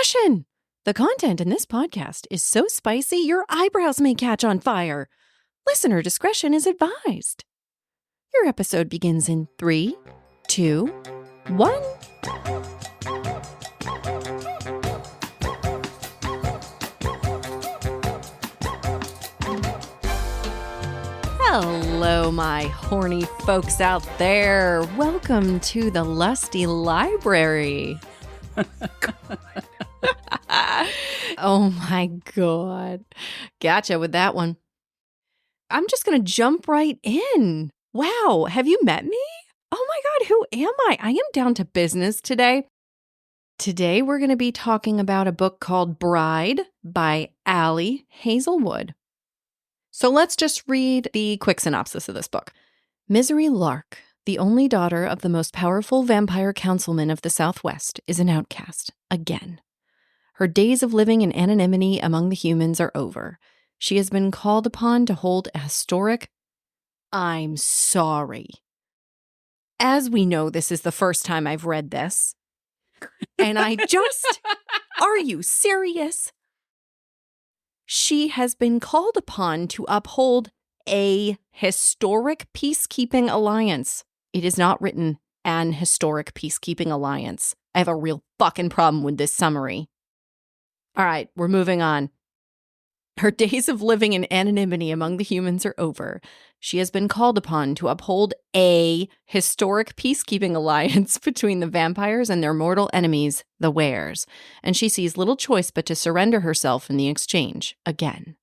Caution! The content in this podcast is so spicy your eyebrows may catch on fire. Listener discretion is advised. Your episode begins in 3, 2, 1. Hello, my horny folks out there. Welcome to the Lusty Library. Oh my God. Gotcha with that one. I'm just going to jump right in. Wow. Have you met me? Oh my God. Who am I? I am down to business today. Today, we're going to be talking about a book called Bride by Ali Hazelwood. So let's just read the quick synopsis of this book. Misery Lark, the only daughter of the most powerful vampire councilman of the Southwest, is an outcast again. Her days of living in anonymity among the humans are over. She has been called upon to hold a historic... I'm sorry. As we know, this is the first time I've read this. And I just... Are you serious? She has been called upon to uphold a historic peacekeeping alliance. It is not written an historic peacekeeping alliance. I have a real fucking problem with this summary. All right, we're moving on. Her days of living in anonymity among the humans are over. She has been called upon to uphold a historic peacekeeping alliance between the vampires and their mortal enemies, the Wares, and she sees little choice but to surrender herself in the exchange, again.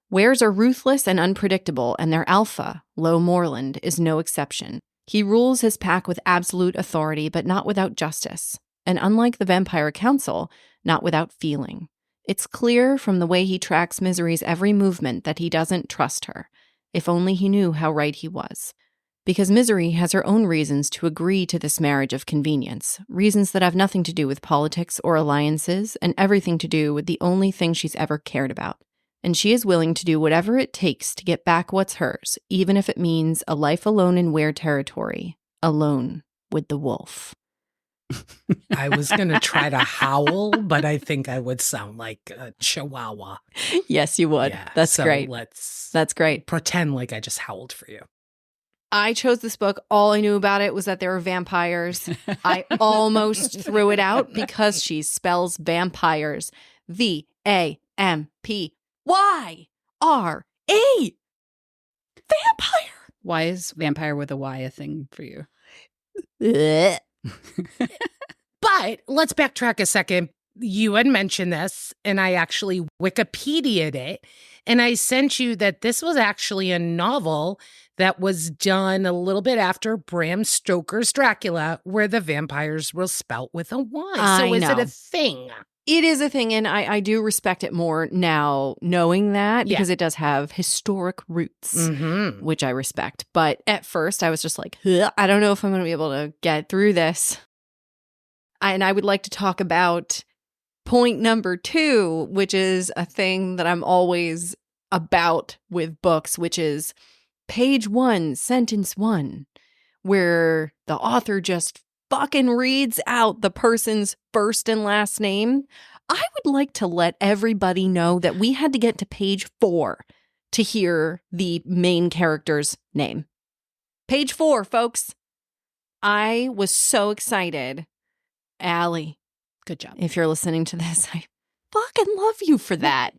Wares are ruthless and unpredictable, and their alpha, Lo Morland, is no exception. He rules his pack with absolute authority, but not without justice, and unlike the Vampire Council, not without feeling. It's clear from the way he tracks Misery's every movement that he doesn't trust her. If only he knew how right he was. Because Misery has her own reasons to agree to this marriage of convenience, reasons that have nothing to do with politics or alliances, and everything to do with the only thing she's ever cared about. And she is willing to do whatever it takes to get back what's hers, even if it means a life alone in Were territory, alone with the wolf. I was going to try to howl, but I think I would sound like a chihuahua. Yes, you would. Yeah, That's so great. That's great. Pretend like I just howled for you. I chose this book. All I knew about it was that there were vampires. I almost threw it out because she spells vampires. VAMPYRE. Vampire. Why is vampire with a Y a thing for you? But let's backtrack a second. You had mentioned this, and I actually Wikipedia'd it, and I sent you that this was actually a novel that was done a little bit after Bram Stoker's Dracula, where the vampires were spelt with a Y. So is it a thing? It is a thing, and I do respect it more now knowing that, because it does have historic roots, which I respect. But at first, I was just like, I don't know if I'm going to be able to get through this. And I would like to talk about point number 2, which is a thing that I'm always about with books, which is page 1, sentence 1, where the author just fucking reads out the person's first and last name. I would like to let everybody know that we had to get to page 4 to hear the main character's name. Page 4, folks. I was so excited. Ali, good job. If you're listening to this, I fucking love you for that.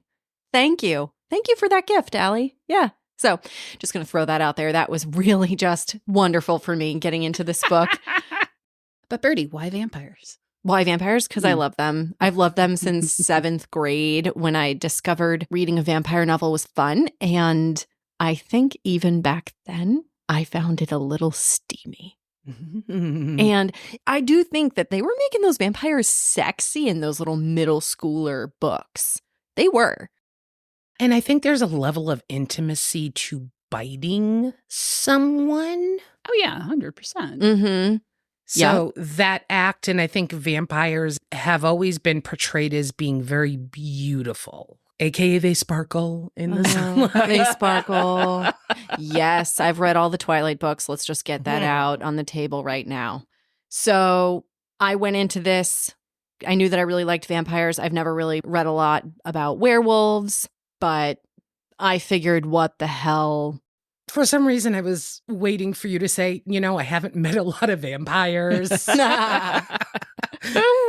Thank you. Thank you for that gift, Ali. Yeah. So just going to throw that out there. That was really just wonderful for me getting into this book. But Birdie, why vampires? Why vampires? Because I love them. I've loved them since 7th grade when I discovered reading a vampire novel was fun. And I think even back then, I found it a little steamy. And I do think that they were making those vampires sexy in those little middle schooler books. They were. And I think there's a level of intimacy to biting someone. Oh, yeah, 100%. Mm-hmm. So that act, and I think vampires have always been portrayed as being very beautiful. AKA they sparkle in the sunlight. They sparkle. Yes, I've read all the Twilight books. Let's just get that out on the table right now. So I went into this I knew that I really liked vampires. I've never really read a lot about werewolves, but I figured, what the hell? For some reason, I was waiting for you to say, I haven't met a lot of vampires. I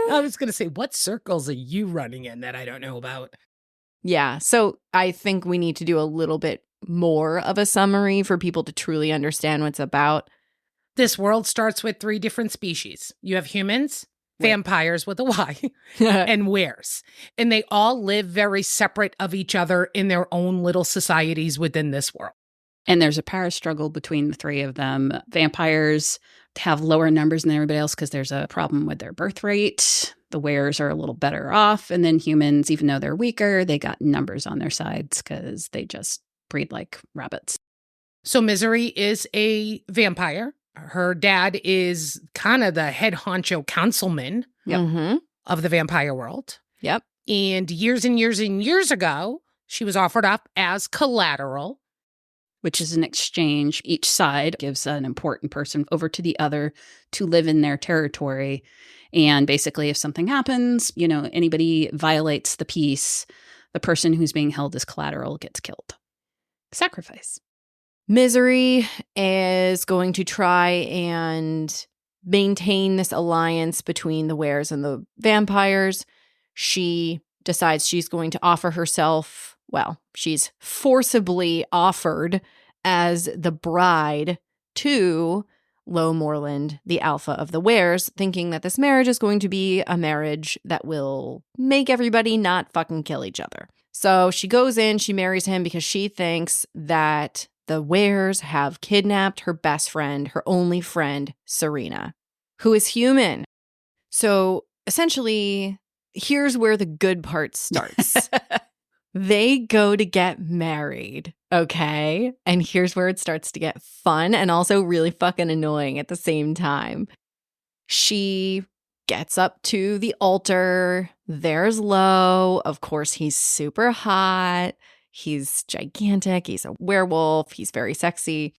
was going to say, what circles are you running in that I don't know about? Yeah, so I think we need to do a little bit more of a summary for people to truly understand what it's about. This world starts with 3 different species. You have humans, vampires with a Y, and weres. And they all live very separate of each other in their own little societies within this world. And there's a power struggle between the 3 of them. Vampires have lower numbers than everybody else because there's a problem with their birth rate. The weres are a little better off. And then humans, even though they're weaker, they got numbers on their sides because they just breed like rabbits. So Misery is a vampire. Her dad is kind of the head honcho councilman of the vampire world. Yep. And years and years and years ago, she was offered up as collateral. Which is an exchange. Each side gives an important person over to the other to live in their territory. And basically, if something happens, anybody violates the peace, the person who's being held as collateral gets killed. Sacrifice. Misery is going to try and maintain this alliance between the weres and the vampires. She decides she's going to offer herself. Well, she's forcibly offered as the bride to Lowmoreland, the alpha of the weres, thinking that this marriage is going to be a marriage that will make everybody not fucking kill each other. So she goes in, she marries him because she thinks that the weres have kidnapped her best friend, her only friend, Serena, who is human. So essentially, here's where the good part starts. They go to get married, okay? And here's where it starts to get fun and also really fucking annoying at the same time. She gets up to the altar. There's Lo. Of course, he's super hot. He's gigantic. He's a werewolf. He's very sexy.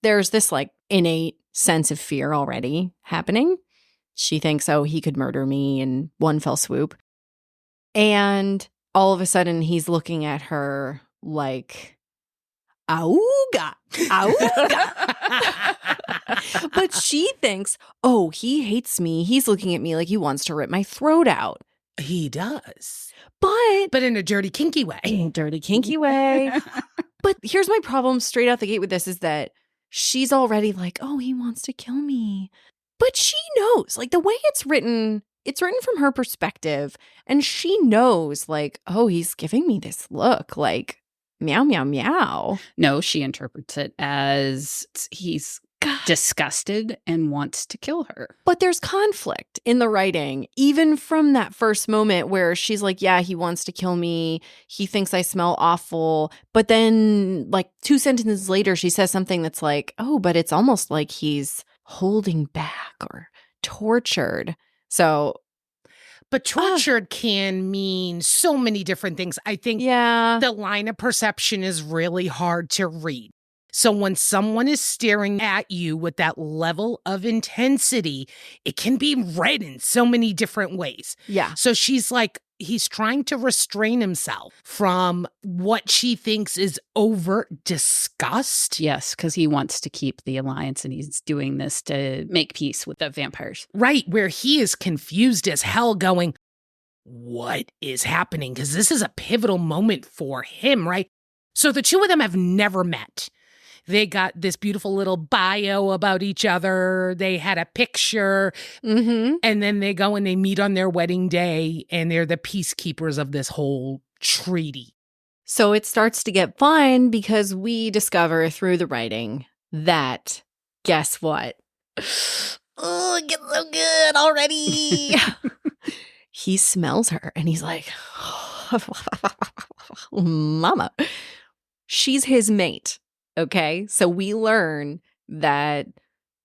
There's this innate sense of fear already happening. She thinks, oh, he could murder me in one fell swoop. And all of a sudden, he's looking at her like, auga, auga. But she thinks, oh, he hates me. He's looking at me like he wants to rip my throat out. He does. But in a dirty, kinky way. In a dirty, kinky way. But here's my problem straight out the gate with this is that she's already like, oh, he wants to kill me. But she knows, the way it's written from her perspective. And she knows, oh, he's giving me this look, meow, meow, meow. No, she interprets it as he's disgusted and wants to kill her. But there's conflict in the writing, even from that first moment where she's like, yeah, he wants to kill me. He thinks I smell awful. But then 2 sentences later, she says something that's like, oh, but it's almost like he's holding back or tortured. So, but tortured can mean so many different things. I think yeah, the line of perception is really hard to read. So when someone is staring at you with that level of intensity, it can be read in so many different ways. Yeah. So she's like, he's trying to restrain himself from what she thinks is overt disgust. Yes, because he wants to keep the alliance and he's doing this to make peace with the vampires. Right, where he is confused as hell going, what is happening? Because this is a pivotal moment for him, right? So the 2 of them have never met. They got this beautiful little bio about each other. They had a picture. Mm-hmm. And then they go and they meet on their wedding day. And they're the peacekeepers of this whole treaty. So it starts to get fun because we discover through the writing that, guess what? Oh, it gets so good already. He smells her and he's like, mama. She's his mate. Okay, so we learn that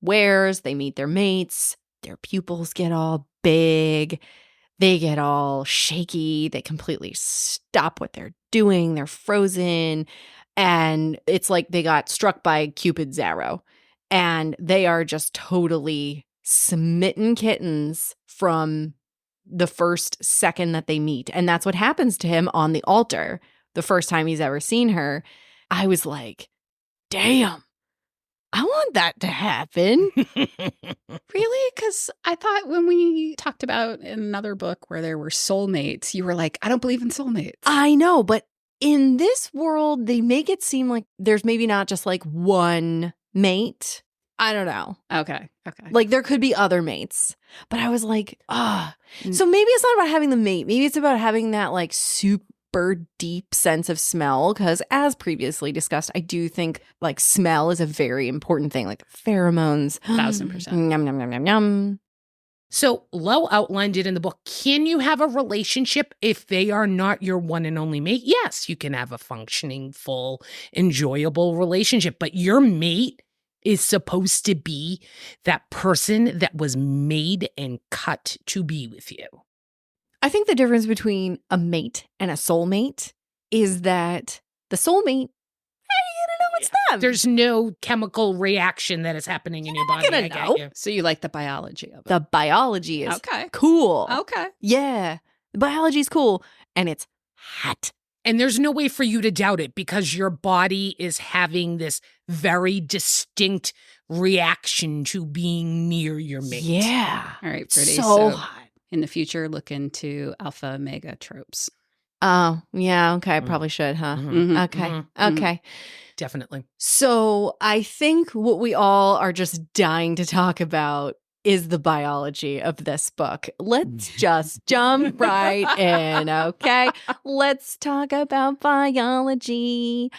weres, they meet their mates, their pupils get all big, they get all shaky, they completely stop what they're doing, they're frozen, and it's like they got struck by Cupid's arrow, and they are just totally smitten kittens from the first second that they meet. And that's what happens to him on the altar the first time he's ever seen her. I was like, damn, I want that to happen. Really? Because I thought when we talked about in another book where there were soulmates, you were like, I don't believe in soulmates. I know, but in this world, they make it seem like there's maybe not just like one mate. I don't know. Okay. Like there could be other mates. But I was like, So maybe it's not about having the mate. Maybe it's about having that like super deep sense of smell. Because as previously discussed, I do think like smell is a very important thing. Like pheromones. 1,000%. Yum, yum, yum, yum, yum. So Lo outlined it in the book. Can you have a relationship if they are not your one and only mate? Yes, you can have a functioning, full, enjoyable relationship. But your mate is supposed to be that person that was made and cut to be with you. I think the difference between a mate and a soulmate is that the soulmate, you don't know it's them. There's no chemical reaction that is happening in your body. gonna I get know. you. So you like the biology of it. The biology is Okay. cool. Okay. Yeah. The biology is cool. And it's hot. And there's no way for you to doubt it because your body is having this very distinct reaction to being near your mate. Yeah. All right, Birdie. So hot. In the future, look into alpha mega tropes. Oh, yeah. Okay. I probably should, huh? Mhm. Okay. Mhm. Okay. Definitely. So I think what we all are just dying to talk about is the biology of this book. Let's just jump right in, okay? Let's talk about biology.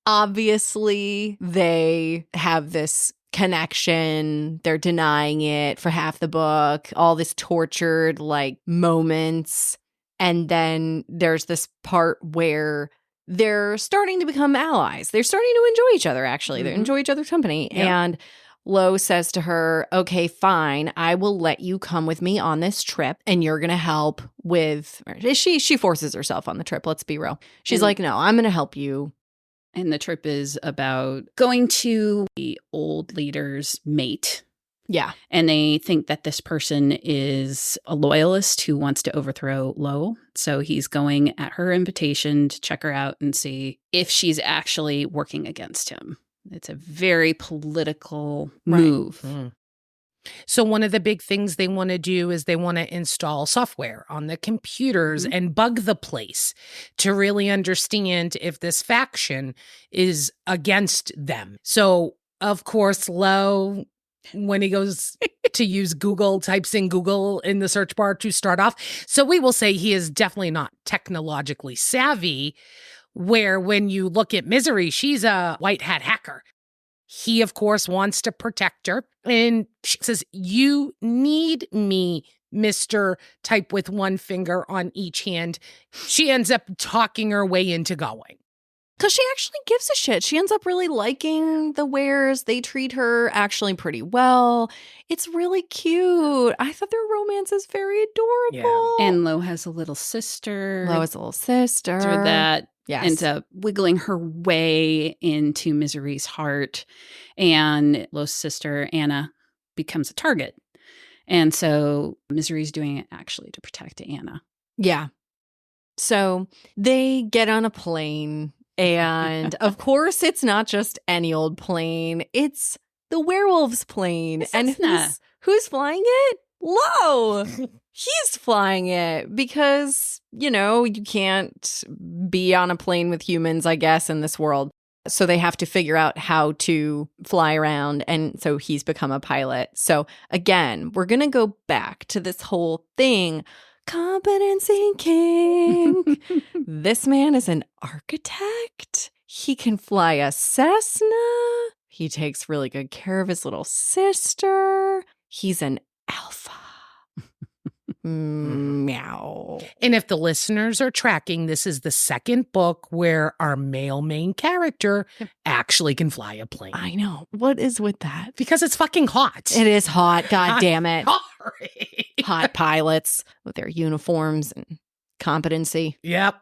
Obviously, they have this connection. They're denying it for half the book, all this tortured like moments. And then there's this part where they're starting to become allies. They're starting to enjoy each other, actually. They enjoy each other's company. Yep. And Lo says to her, okay, fine, I will let you come with me on this trip and you're going to help with, she forces herself on the trip. Let's be real. She's And- like, no, I'm going to help you. And the trip is about going to the old leader's mate. Yeah. And they think that this person is a loyalist who wants to overthrow Lo. So he's going at her invitation to check her out and see if she's actually working against him. It's a very political move. So one of the big things they want to do is they want to install software on the computers and bug the place to really understand if this faction is against them. So, of course, Lo, when he goes to use Google, types in Google in the search bar to start off. So we will say he is definitely not technologically savvy, where when you look at Misery, she's a white hat hacker. He, of course, wants to protect her. And she says, you need me, Mr. Type with one finger on each hand. She ends up talking her way into going. Because she actually gives a shit. She ends up really liking the Wares. They treat her actually pretty well. It's really cute. I thought their romance is very adorable. And Lo has a little sister. Lo is a little sister. Through that Yes. ends up wiggling her way into Misery's heart. And Lo's sister, Anna, becomes a target. And so Misery's doing it actually to protect Anna. Yeah. So they get on a plane. And of course, it's not just any old plane. It's the werewolf's plane. And who's flying it? Lo! He's flying it because, you know, you can't be on a plane with humans, I guess, in this world. So they have to figure out how to fly around. And so he's become a pilot. So again, we're going to go back to this whole thing. Competency king. This man is an architect. He can fly a Cessna. He takes really good care of his little sister. He's an alpha. Meow. And if the listeners are tracking, this is the second book where our male main character actually can fly a plane. I know. What is with that? Because it's fucking hot. It is hot. God damn it. Sorry. Hot pilots with their uniforms and competency. Yep.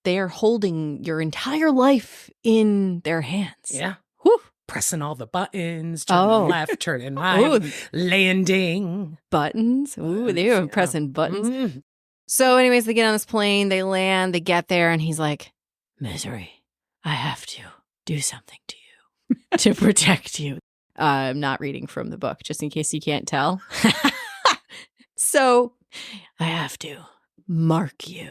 They are holding your entire life in their hands. Yeah. Whew. pressing all the buttons, turning left, turning right, landing. Buttons. Ooh, they were pressing buttons. So anyways, they get on this plane, they land, they get there, and he's like, Misery, I have to do something to you to protect you. I'm not reading from the book, just in case you can't tell. So I have to mark you.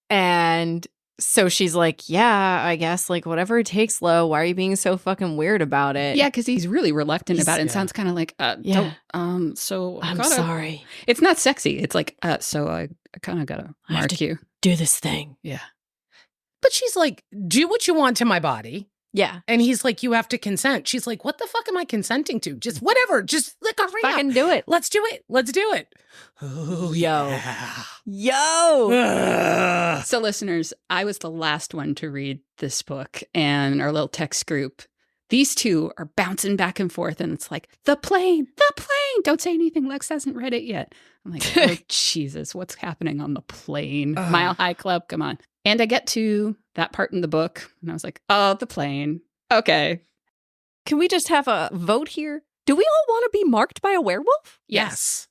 And so she's like, yeah, I guess, like, whatever it takes, Lo. Why are you being so fucking weird about it? Yeah, because he's really reluctant about it and sounds kind of like, so I'm sorry. It's not sexy. It's like, so I kind of got to mark you. Do this thing. Yeah. But she's like, do what you want to my body. Yeah. And he's like, you have to consent. She's like, what the fuck am I consenting to? Just whatever. Just like, fucking do it. Let's do it. Let's do it. Oh, Yo. So listeners, I was the last one to read this book, and our little text group, these two are bouncing back and forth, and it's like, the plane. Don't say anything. Lex hasn't read it yet. I'm like, oh, Jesus, what's happening on the plane? Mile High Club, come on. And I get to that part in the book, and I was like, oh, the plane. Okay. Can we just have a vote here? Do we all want to be marked by a werewolf? Yes.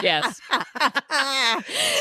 Yes.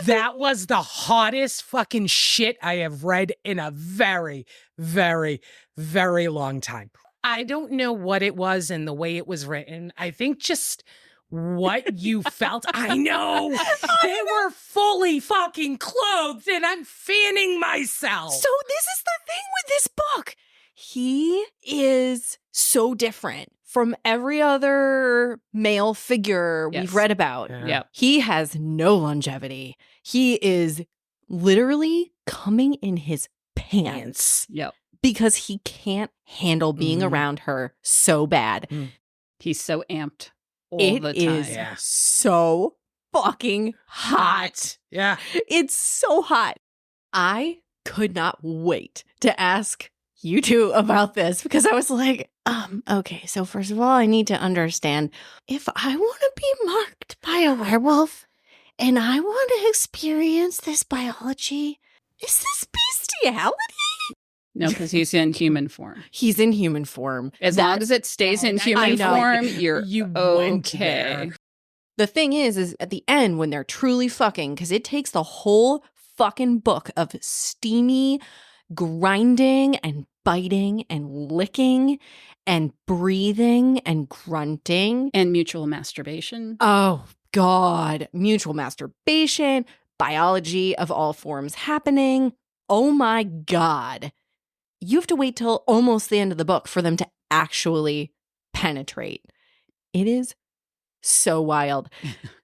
That was the hottest fucking shit I have read in a very, very, very long time. I don't know what it was and the way it was written. I think just what you felt. I know. They were fully fucking clothed and I'm fanning myself. So this is the thing with this book. He is so different from every other male figure we've read about. Yeah. He has no longevity. He is literally coming in his pants. Yep. Because he can't handle being around her so bad. He's so amped all the time. It is so fucking hot. Yeah. It's so hot. I could not wait to ask you two about this because I was like, okay, so first of all, I need to understand if I want to be marked by a werewolf and I want to experience this biology, is this bestiality? No, because he's in human form. He's in human form. As long as it stays in human form, you went okay. there. The thing is at the end when they're truly fucking, because it takes the whole fucking book of steamy grinding and biting and licking and breathing and grunting. And mutual masturbation. Oh, God. Mutual masturbation, biology of all forms happening. Oh, my God. You have to wait till almost the end of the book for them to actually penetrate. It is so wild.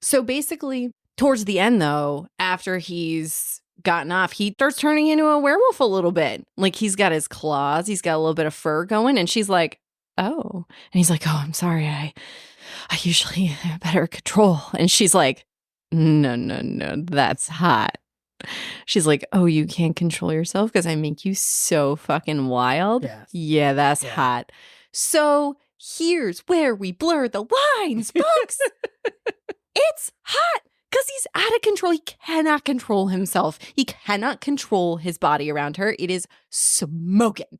So basically, towards the end, though, after he's gotten off, he starts turning into a werewolf a little bit. Like he's got his claws, he's got a little bit of fur going, and she's like, oh. And he's like, oh, I'm sorry, I usually have better control. And she's like, no, that's hot. She's like, oh, you can't control yourself because I make you so fucking wild? Yes. Yeah, that's hot. So here's where we blur the lines, folks. It's hot because he's out of control. He cannot control himself. He cannot control his body around her. It is smoking.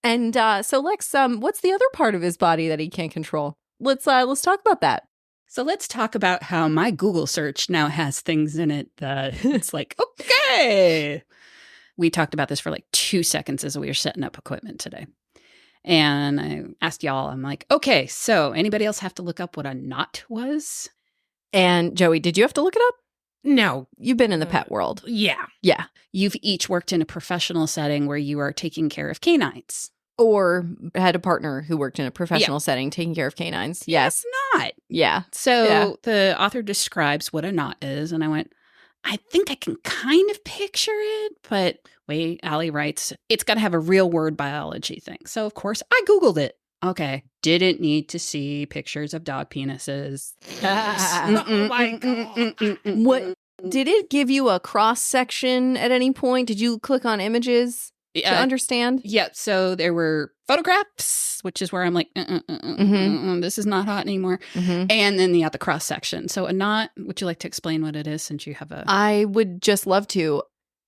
And so Lex, what's the other part of his body that he can't control? Let's talk about that. So let's talk about how my Google search now has things in it that it's like, okay. We talked about this for like 2 seconds as we were setting up equipment today. And I asked y'all, I'm like, okay, so anybody else have to look up what a knot was? And Joey, did you have to look it up? No. You've been in the pet world. Yeah. Yeah. You've each worked in a professional setting where you are taking care of canines. Or had a partner who worked in a professional setting taking care of canines. Yes. It's not. Yeah. So the author describes what a knot is. And I went, I think I can kind of picture it. But wait, Ali writes, it's got to have a real word biology thing. So, of course, I Googled it. Okay. Didn't need to see pictures of dog penises. Oh my God. What did it give you a cross section at any point? Did you click on images to understand? Yeah. So there were photographs, which is where I'm like, this is not hot anymore. And then the cross section. So a knot, would you like to explain what it is since you have a... I would just love to.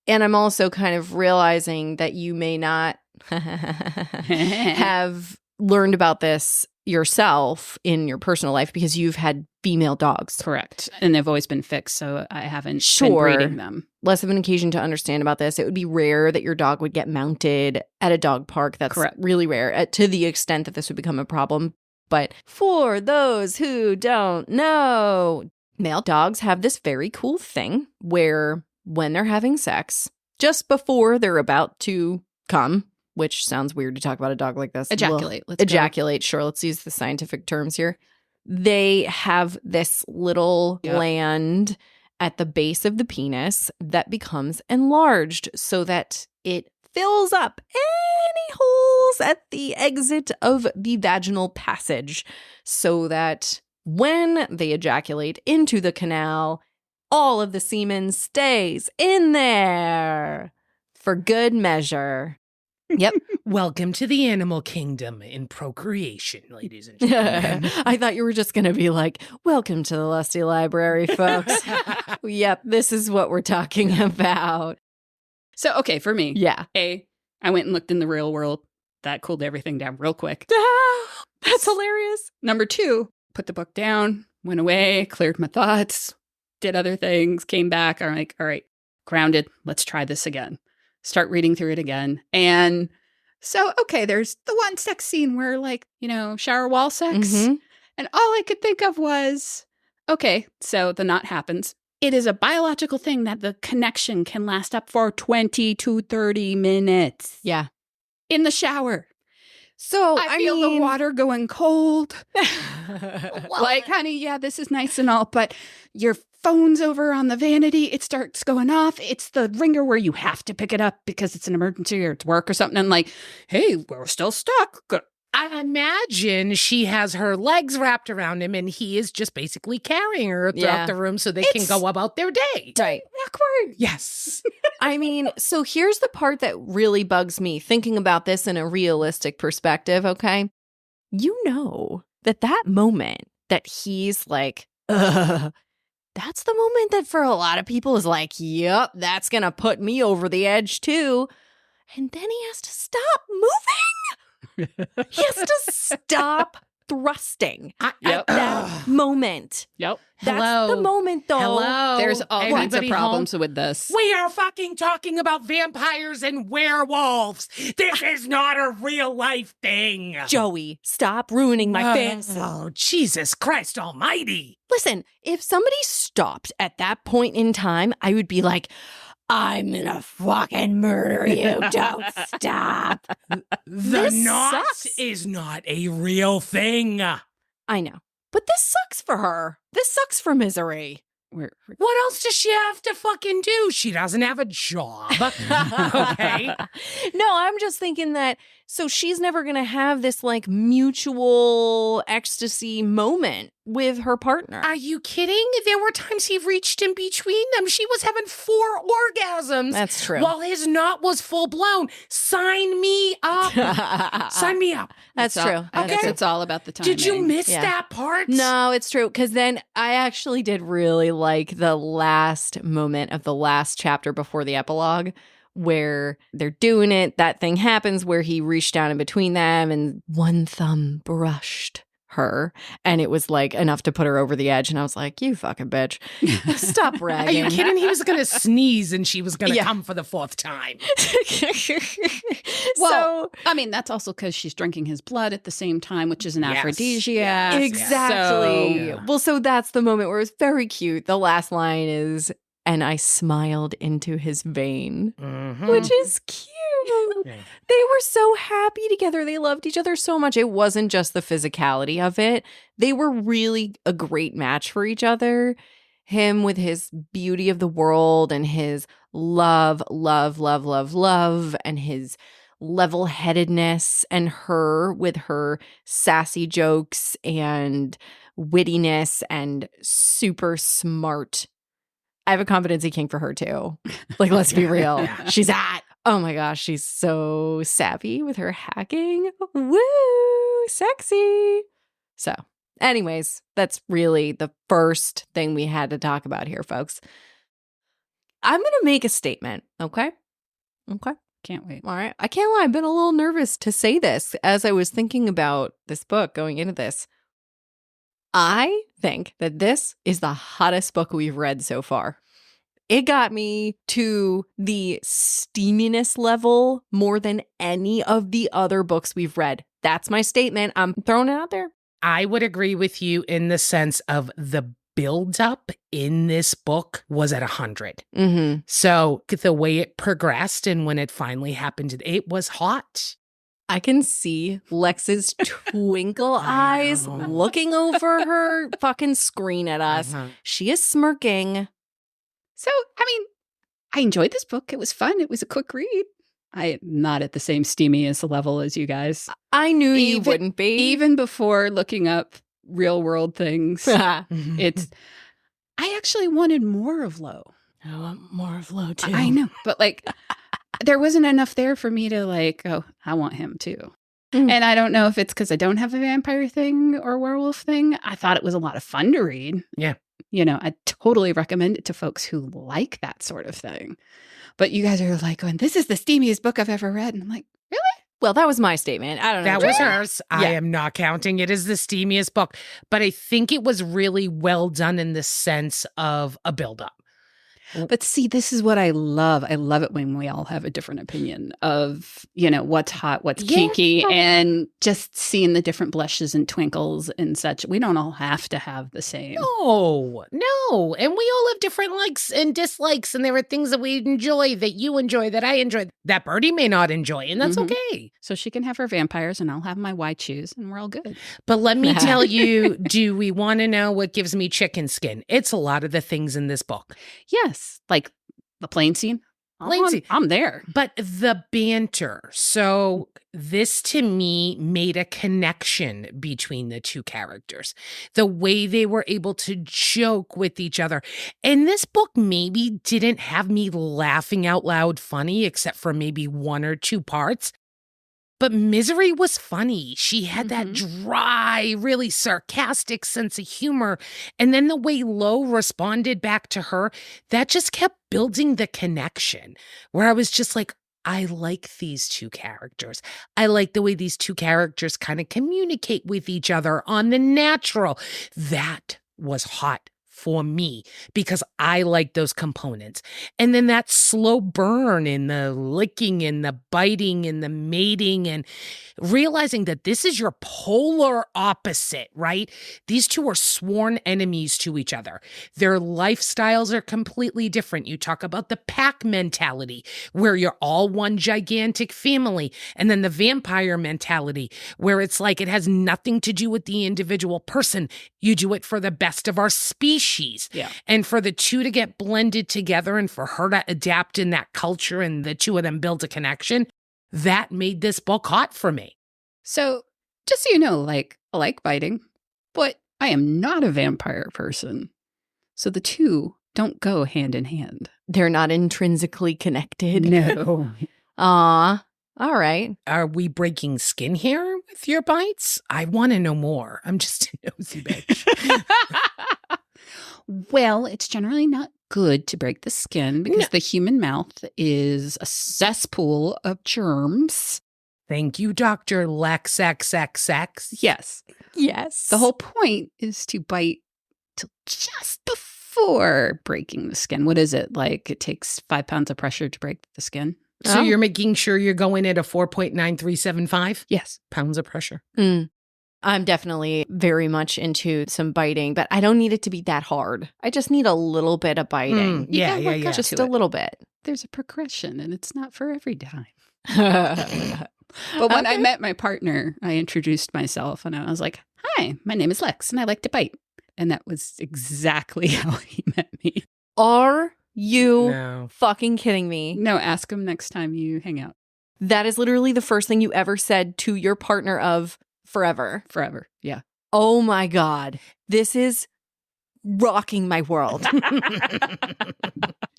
And I'm also kind of realizing that you may not have learned about this yourself in your personal life because you've had female dogs. Correct. And they've always been fixed, so I haven't Sure. been breeding them. Less of an occasion to understand about this. It would be rare that your dog would get mounted at a dog park. That's Correct. really rare to the extent that this would become a problem. But for those who don't know, male dogs have this very cool thing where when they're having sex, just before they're about to come, which sounds weird to talk about a dog like this. Ejaculate. Well, Let's go. ejaculate. Sure. Let's use the scientific terms here. They have this little gland at the base of the penis that becomes enlarged so that it fills up any holes at the exit of the vaginal passage so that when they ejaculate into the canal, all of the semen stays in there for good measure. Yep. Welcome to the animal kingdom in procreation, ladies and gentlemen. I thought you were just going to be like, welcome to the Lusty Library, folks. Yep, this is what we're talking about. So, okay, for me, Yeah. I went and looked in the real world. That cooled everything down real quick. That's hilarious. Number 2, put the book down, went away, cleared my thoughts, did other things, came back. I'm like, all right, grounded. Let's try this again. Start reading through it again. And so, okay, there's the one sex scene where, like, shower wall sex. Mhm. And all I could think of was, okay, so the knot happens. It is a biological thing that the connection can last up for 20 to 30 minutes. Yeah. In the shower. So, I feel the water going cold. Like, honey, yeah, this is nice and all, but your phone's over on the vanity. It starts going off. It's the ringer where you have to pick it up because it's an emergency or it's work or something. And like, hey, we're still stuck. I imagine she has her legs wrapped around him and he is just basically carrying her throughout Yeah. the room so they can go about their day. Right. Awkward. Yes. I mean, so here's the part that really bugs me thinking about this in a realistic perspective, okay? You know that moment that he's like, ugh, that's the moment that for a lot of people is like, yep, that's going to put me over the edge too. And then he has to stop moving. He has to stop thrusting at that moment. Yep. That's Hello. the moment, though. Hello. There's all kinds of Anybody problems with this. We are fucking talking about vampires and werewolves. This is not a real life thing. Joey, stop ruining my fantasy. Oh, Jesus Christ almighty. Listen, if somebody stopped at that point in time, I would be like, I'm gonna fucking murder you. Don't stop. The This knot sucks. is not a real thing. I know. But this sucks for her. This sucks for Misery. What else does she have to fucking do? She doesn't have a job. Okay. No, I'm just thinking that so she's never going to have this like mutual ecstasy moment with her partner. Are you kidding? There were times he reached in between them. She was having 4 orgasms. That's true. While his knot was full blown. Sign me up. Sign me up. That's It's true. all- That's I guess true. it's all about the timing. Did you miss Yeah. that part? No, it's true. Because then I actually did really like the last moment of the last chapter before the epilogue where they're doing it. That thing happens where he reached down in between them and one thumb brushed her. And it was like enough to put her over the edge. And I was like, you fucking bitch. Stop Are bragging. you kidding? He was going to sneeze and she was going to Yeah. come for the 4th time. Well, I mean, that's also because she's drinking his blood at the same time, which is an Yes. aphrodisiac. Yes. Exactly. So- Well, so that's the moment where it's very cute. The last line is, and I smiled into his vein, Mhm. which is cute. Yeah. They were so happy together. They loved each other so much. It wasn't just the physicality of it. They were really a great match for each other. Him with his beauty of the world and his love, and his level-headedness, and her with her sassy jokes and wittiness and super smart. I have a competency kink for her too. Like, let's be real. Yeah. She's hot. Oh my gosh, she's so savvy with her hacking. Woo, sexy. So, anyways, that's really the first thing we had to talk about here, folks. I'm going to make a statement, okay? Okay. Can't wait. All right. I can't lie. I've been a little nervous to say this as I was thinking about this book going into this. I think that this is the hottest book we've read so far. It got me to the steaminess level more than any of the other books we've read. That's my statement. I'm throwing it out there. I would agree with you in the sense of the buildup in this book was at 100. Mm-hmm. So the way it progressed and when it finally happened, it was hot. I can see Lex's twinkle eyes know. looking over her fucking screen at us. She is smirking. So, I mean, I enjoyed this book. It was fun. It was a quick read. I'm not at the same steamy as the level as you guys. I knew you wouldn't be. Even before looking up real world things, I actually wanted more of Lo. I want more of Lo too. I know, but like there wasn't enough there for me to like, oh, I want him too. And I don't know if it's because I don't have a vampire thing or werewolf thing. I thought it was a lot of fun to read. Yeah. You know, I totally recommend it to folks who like that sort of thing. But you guys are like going, this is the steamiest book I've ever read. And I'm like, really? Well, that was my statement. I don't know. That was hers. I am not counting it as the steamiest book. But I think it was really well done in the sense of a buildup. But see, this is what I love. I love it when we all have a different opinion of, you know, what's hot, what's kinky, and just seeing the different blushes and twinkles and such. We don't all have to have the same. No. And we all have different likes and dislikes. And there are things that we enjoy, that you enjoy, that I enjoy, that Birdie may not enjoy. And that's okay. So she can have her vampires and I'll have my white shoes and we're all good. But let me tell you, do we want to know what gives me chicken skin? It's a lot of the things in this book. Yes. Like the plane scene. I'm there. But the banter. So this to me made a connection between the two characters. The way they were able to joke with each other. And this book maybe didn't have me laughing out loud funny, except for maybe one or two parts. But Misery was funny. She had that dry, really sarcastic sense of humor. And then the way Lo responded back to her, that just kept building the connection where I was just like, I like these two characters. I like the way these two characters kind of communicate with each other on the natural. That was hot for me because I like those components. And then that slow burn in the licking and the biting and the mating and realizing that this is your polar opposite, right? These two are sworn enemies to each other. Their lifestyles are completely different. You talk about the pack mentality where you're all one gigantic family, and then the vampire mentality where it's like it has nothing to do with the individual person. You do it for the best of our species. Yeah. And for the two to get blended together and for her to adapt in that culture and the two of them build a connection, that made this book hot for me. So just so you know, like, I like biting, but I am not a vampire person. So the two don't go hand in hand. They're not intrinsically connected. No. Aw. All right. Are we breaking skin here with your bites? I want to know more. I'm just a nosy bitch. Well, it's generally not good to break the skin because the human mouth is a cesspool of germs. Thank you, Dr. Lex XXX. Yes. Yes. The whole point is to bite till just before breaking the skin. What is it? Like it takes 5 pounds of pressure to break the skin? So you're making sure you're going at a 4.9375? Yes. Pounds of pressure. I'm definitely very much into some biting, but I don't need it to be that hard. I just need a little bit of biting. Yeah. Just a little bit. There's a progression and it's not for every time. But when I met my partner, I introduced myself and I was like, hi, my name is Lex and I like to bite. And that was exactly how he met me. Are you fucking kidding me? No, ask him next time you hang out. That is literally the first thing you ever said to your partner of forever. Forever. Yeah. Oh my God. This is rocking my world.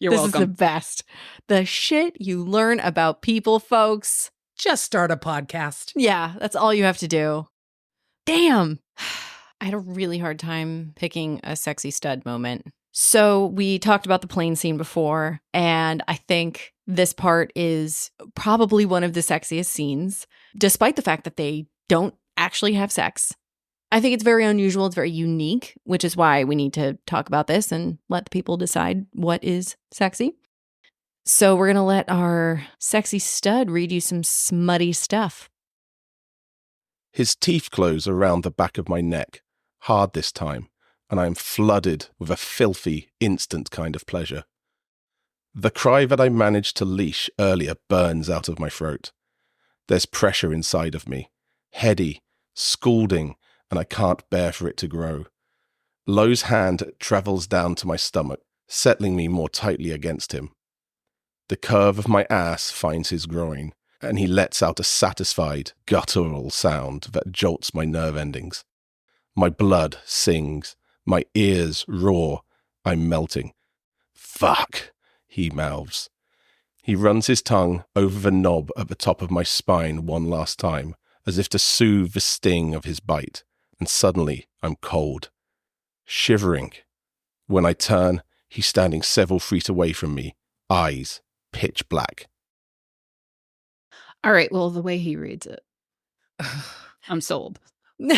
You're this welcome. is the best. The shit you learn about people, folks. Just start a podcast. Yeah, that's all you have to do. Damn. I had a really hard time picking a sexy stud moment. So we talked about the plane scene before, and I think this part is probably one of the sexiest scenes, despite the fact that they don't actually have sex. I think it's very unusual. It's very unique, which is why we need to talk about this and let the people decide what is sexy. So we're going to let our sexy stud read you some smutty stuff. His teeth close around the back of my neck, hard this time, and I am flooded with a filthy, instant kind of pleasure. The cry that I managed to leash earlier burns out of my throat. There's pressure inside of me, heady, scalding, and I can't bear for it to grow. Lowe's hand travels down to my stomach, settling me more tightly against him. The curve of my ass finds his groin, and he lets out a satisfied, guttural sound that jolts my nerve endings. My blood sings. My ears roar. I'm melting. Fuck, he mouths. He runs his tongue over the knob at the top of my spine one last time, as if to soothe the sting of his bite, and suddenly I'm cold. Shivering. When I turn, he's standing several feet away from me, eyes pitch black. All right, well, the way he reads it, I'm sold. But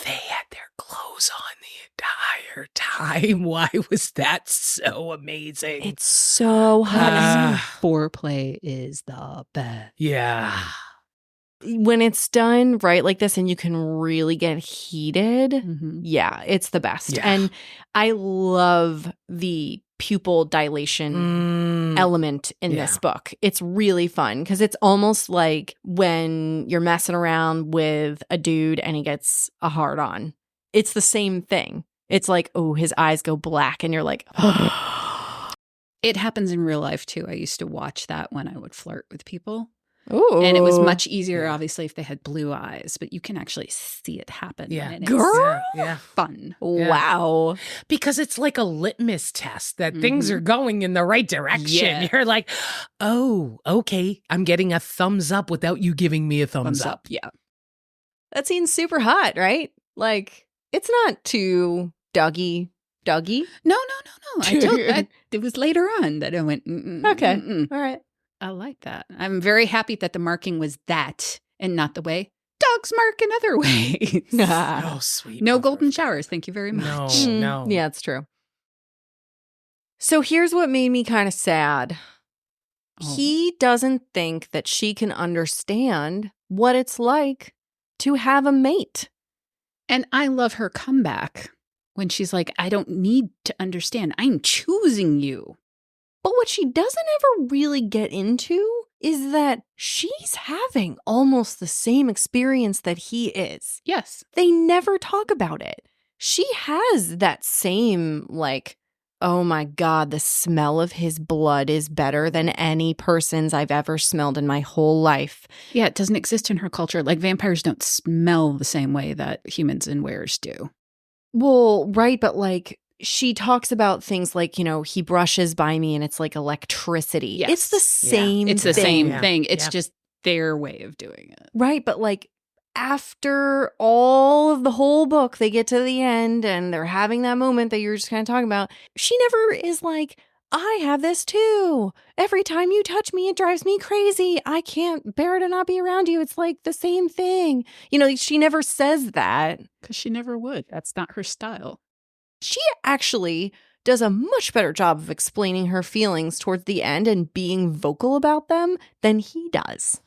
they had their clothes on the entire time. Why was that so amazing? It's so hot. Foreplay is the best. Yeah. When it's done right like this and you can really get heated, Mhm. yeah, it's the best. Yeah. And I love the pupil dilation element in this book. It's really fun because it's almost like when you're messing around with a dude and he gets a hard on. It's the same thing. It's like, oh, his eyes go black and you're like, It happens in real life too. I used to watch that when I would flirt with people. oh. And it was much easier, Yeah. obviously, if they had blue eyes, but you can actually see it happen. Yeah. And it's Girl. Yeah. fun. Wow. Because it's like a litmus test that things Mhm. are going in the right direction. Yeah. You're like, oh, okay, I'm getting a thumbs up without you giving me a thumbs up. Yeah. That scene's super hot, right? Like, it's not too Dougie. No. It was later on that I went, Okay. All right. I like that. I'm very happy that the marking was that and not the way dogs mark in other ways. Oh, sweet. No mother golden of- showers. Thank you very much. No, Mm, no. Yeah, it's true. So here's what made me kind of sad. Oh. He doesn't think that she can understand what it's like to have a mate. And I love her comeback when she's like, I don't need to understand. I'm choosing you. But what she doesn't ever really get into is that she's having almost the same experience that he is. Yes. They never talk about it. She has that same, like, oh my God, the smell of his blood is better than any person's I've ever smelled in my whole life. Yeah, it doesn't exist in her culture. Like vampires don't smell the same way that humans and wares do. Well, right, but like she talks about things like, you know, he brushes by me and it's like electricity. Yes. It's the same It's the thing. same Yeah. thing. It's Yeah. just their way of doing it. Right, but like after all of the whole book, they get to the end and they're having that moment that you were just kind of talking about. She never is like, I have this too. Every time you touch me, it drives me crazy. I can't bear to not be around you. It's like the same thing. You know, she never says that. Because she never would. That's not her style. She actually does a much better job of explaining her feelings towards the end and being vocal about them than he does.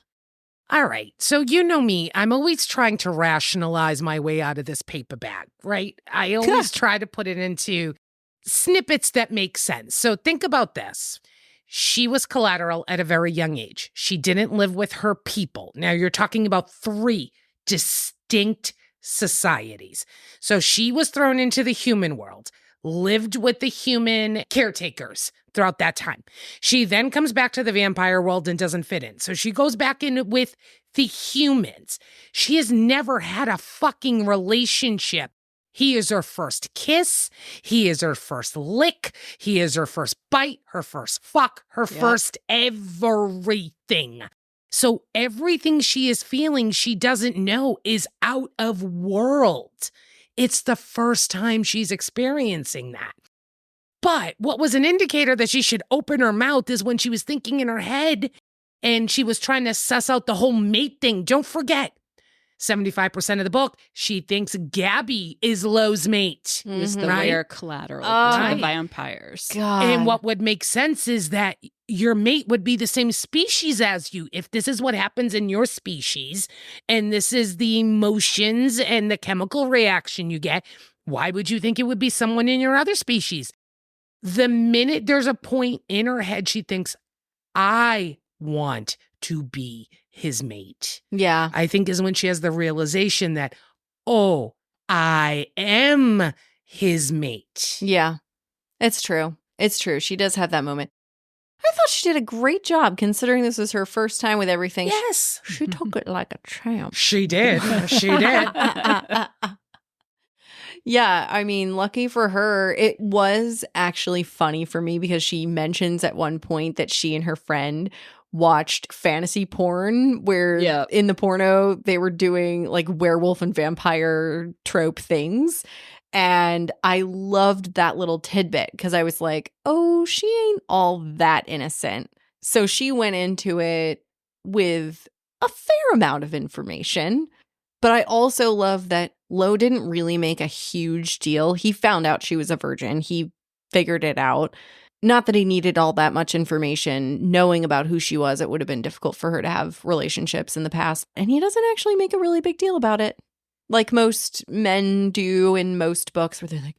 All right. So you know me, I'm always trying to rationalize my way out of this paper bag, right? I always try to put it into snippets that make sense. So think about this. She was collateral at a very young age. She didn't live with her people. Now you're talking about 3 distinct societies. So she was thrown into the human world, lived with the human caretakers throughout that time. She then comes back to the vampire world and doesn't fit in. So she goes back in with the humans. She has never had a fucking relationship. He is her first kiss. He is her first lick. He is her first bite, her first fuck, her first everything. So everything she is feeling, she doesn't know, is out of world. It's the first time she's experiencing that. But what was an indicator that she should open her mouth is when she was thinking in her head and she was trying to suss out the whole mate thing. Don't forget, 75% of the book, she thinks Gabby is Lo's mate. Is the Right? rare collateral to Right. the vampires. God. And what would make sense is that your mate would be the same species as you. If this is what happens in your species, and this is the emotions and the chemical reaction you get, why would you think it would be someone in your other species? The minute there's a point in her head, she thinks, I want to be his mate. Yeah. I think is when she has the realization that, oh, I am his mate. Yeah. It's true. It's true. She does have that moment. I thought she did a great job considering this was her first time with everything. Yes. She took it like a champ. She did. She did. Yeah, I mean, lucky for her, it was actually funny for me because she mentions at one point that she and her friend watched fantasy porn where Yep. in the porno they were doing like werewolf and vampire trope things. And I loved that little tidbit because I was like, oh, she ain't all that innocent. So she went into it with a fair amount of information. But I also love that Lo didn't really make a huge deal. He found out she was a virgin. He figured it out. Not that he needed all that much information. Knowing about who she was, it would have been difficult for her to have relationships in the past. And he doesn't actually make a really big deal about it. Like most men do in most books where they're like,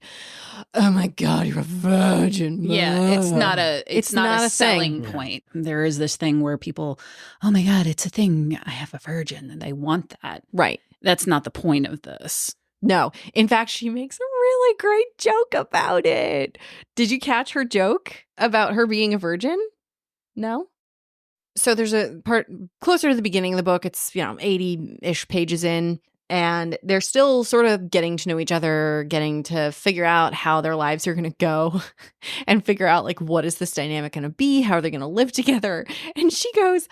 oh my God, you're a virgin. Yeah, it's not a It's not not a a selling thing. point. There is this thing where people, oh my God, it's a thing. I have a virgin and they want that. Right. That's not the point of this. No. In fact, she makes a really great joke about it. Did you catch her joke about her being a virgin? No? So there's a part closer to the beginning of the book. It's, 80-ish pages in. And they're still sort of getting to know each other, getting to figure out how their lives are going to go and figure out, like, what is this dynamic going to be? How are they going to live together? And she goes,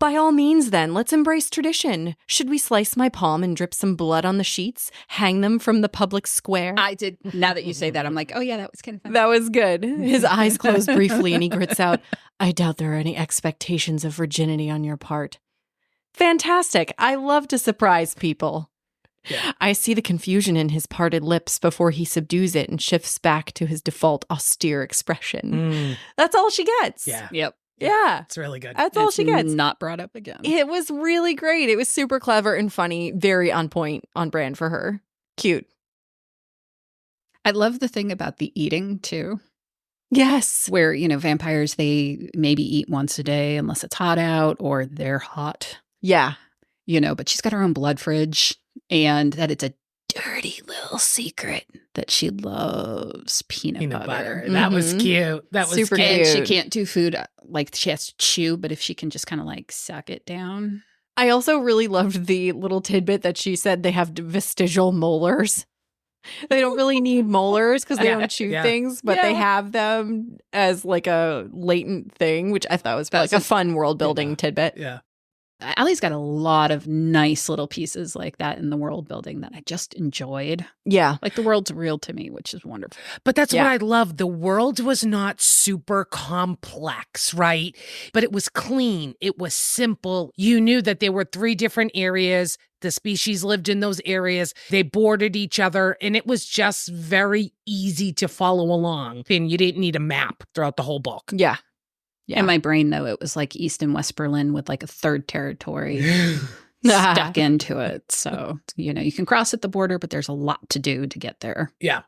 by all means, then, let's embrace tradition. Should we slice my palm and drip some blood on the sheets? Hang them from the public square? I did. Now that you say that, I'm like, oh yeah, that was kind of fun. That was good. His eyes closed briefly and he grits out, I doubt there are any expectations of virginity on your part. Fantastic. I love to surprise people. Yeah. I see the confusion in his parted lips before he subdues it and shifts back to his default austere expression. That's all she gets. Yeah. Yep. Yeah. It's really good. That's all It's she gets. Not brought up again. It was really great. It was super clever and funny. Very on point, on brand for her. Cute. I love the thing about the eating too, Yes. where, vampires, they maybe eat once a day unless it's hot out or they're hot, Yeah. but she's got her own blood fridge and that it's a dirty little secret that she loves peanut butter. That was Mhm. cute. That was Super cute. And she cute. can't do food like she has to chew, but if she can just kind of like suck it down. I also really loved the little tidbit that she said they have vestigial molars. They don't really need molars because they Yeah, don't chew yeah. things, but they Yeah. have them as like a latent thing, which I thought was like a fun world building tidbit. Yeah. Ali's got a lot of nice little pieces like that in the world building that I just enjoyed. Yeah. Like the world's real to me, which is wonderful. But that's Yeah. what I love. The world was not super complex, right? But it was clean. It was simple. You knew that there were 3 different areas. The species lived in those areas. They bordered each other. And it was just very easy to follow along. And you didn't need a map throughout the whole book. Yeah. Yeah. In my brain, though, it was like East and West Berlin with like a third territory stuck into it. So, you can cross at the border, but there's a lot to do to get there. Yeah.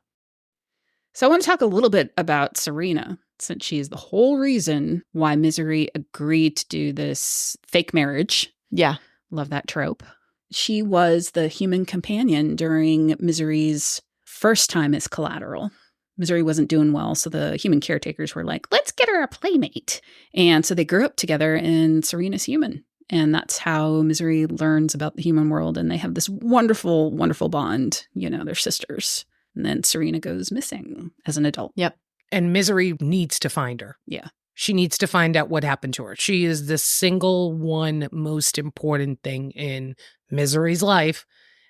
So I want to talk a little bit about Serena, since she is the whole reason why Misery agreed to do this fake marriage. Yeah. Love that trope. She was the human companion during Misery's first time as collateral. Misery wasn't doing well, so the human caretakers were like, let's get her a playmate. And so they grew up together, and Serena's human. And that's how Misery learns about the human world. And they have this wonderful, wonderful bond. They're sisters. And then Serena goes missing as an adult. Yep. And Misery needs to find her. Yeah. She needs to find out what happened to her. She is the single one most important thing in Misery's life,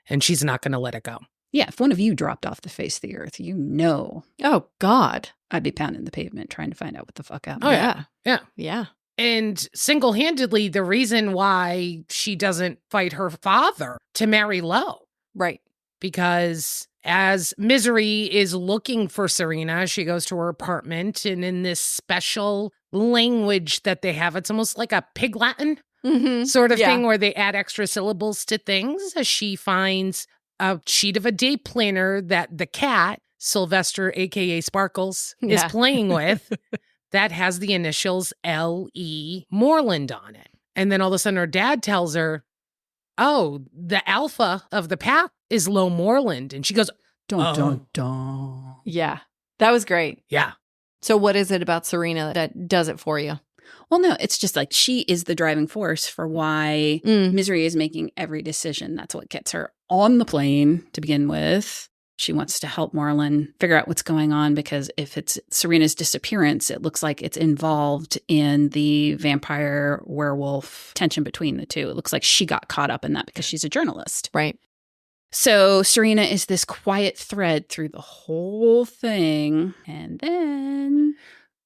and she's not going to let it go. Yeah, if one of you dropped off the face of the earth, you know Oh, God. I'd be pounding the pavement trying to find out what the fuck happened. Oh, yeah. Yeah. Yeah. And single-handedly, the reason why she doesn't fight her father to marry Lo. Right. Because as Misery is looking for Serena, she goes to her apartment, and in this special language that they have, it's almost like a Pig Latin sort of thing where they add extra syllables to things. As she finds a sheet of a day planner that the cat, Sylvester, aka Sparkles, is playing with that has the initials L.E. Moreland on it. And then all of a sudden her dad tells her, oh, the alpha of the pack is Lo Moreland. And she goes, Dun. Yeah. That was great. yeah. So what is it about Serena that does it for you? Well, no, it's just like she is the driving force for why Misery is making every decision. That's what gets her on the plane to begin with. She wants to help Moreland figure out what's going on because if it's Serena's disappearance, it looks like it's involved in the vampire werewolf tension between the two. It looks like she got caught up in that because she's a journalist. Right. So Serena is this quiet thread through the whole thing. And then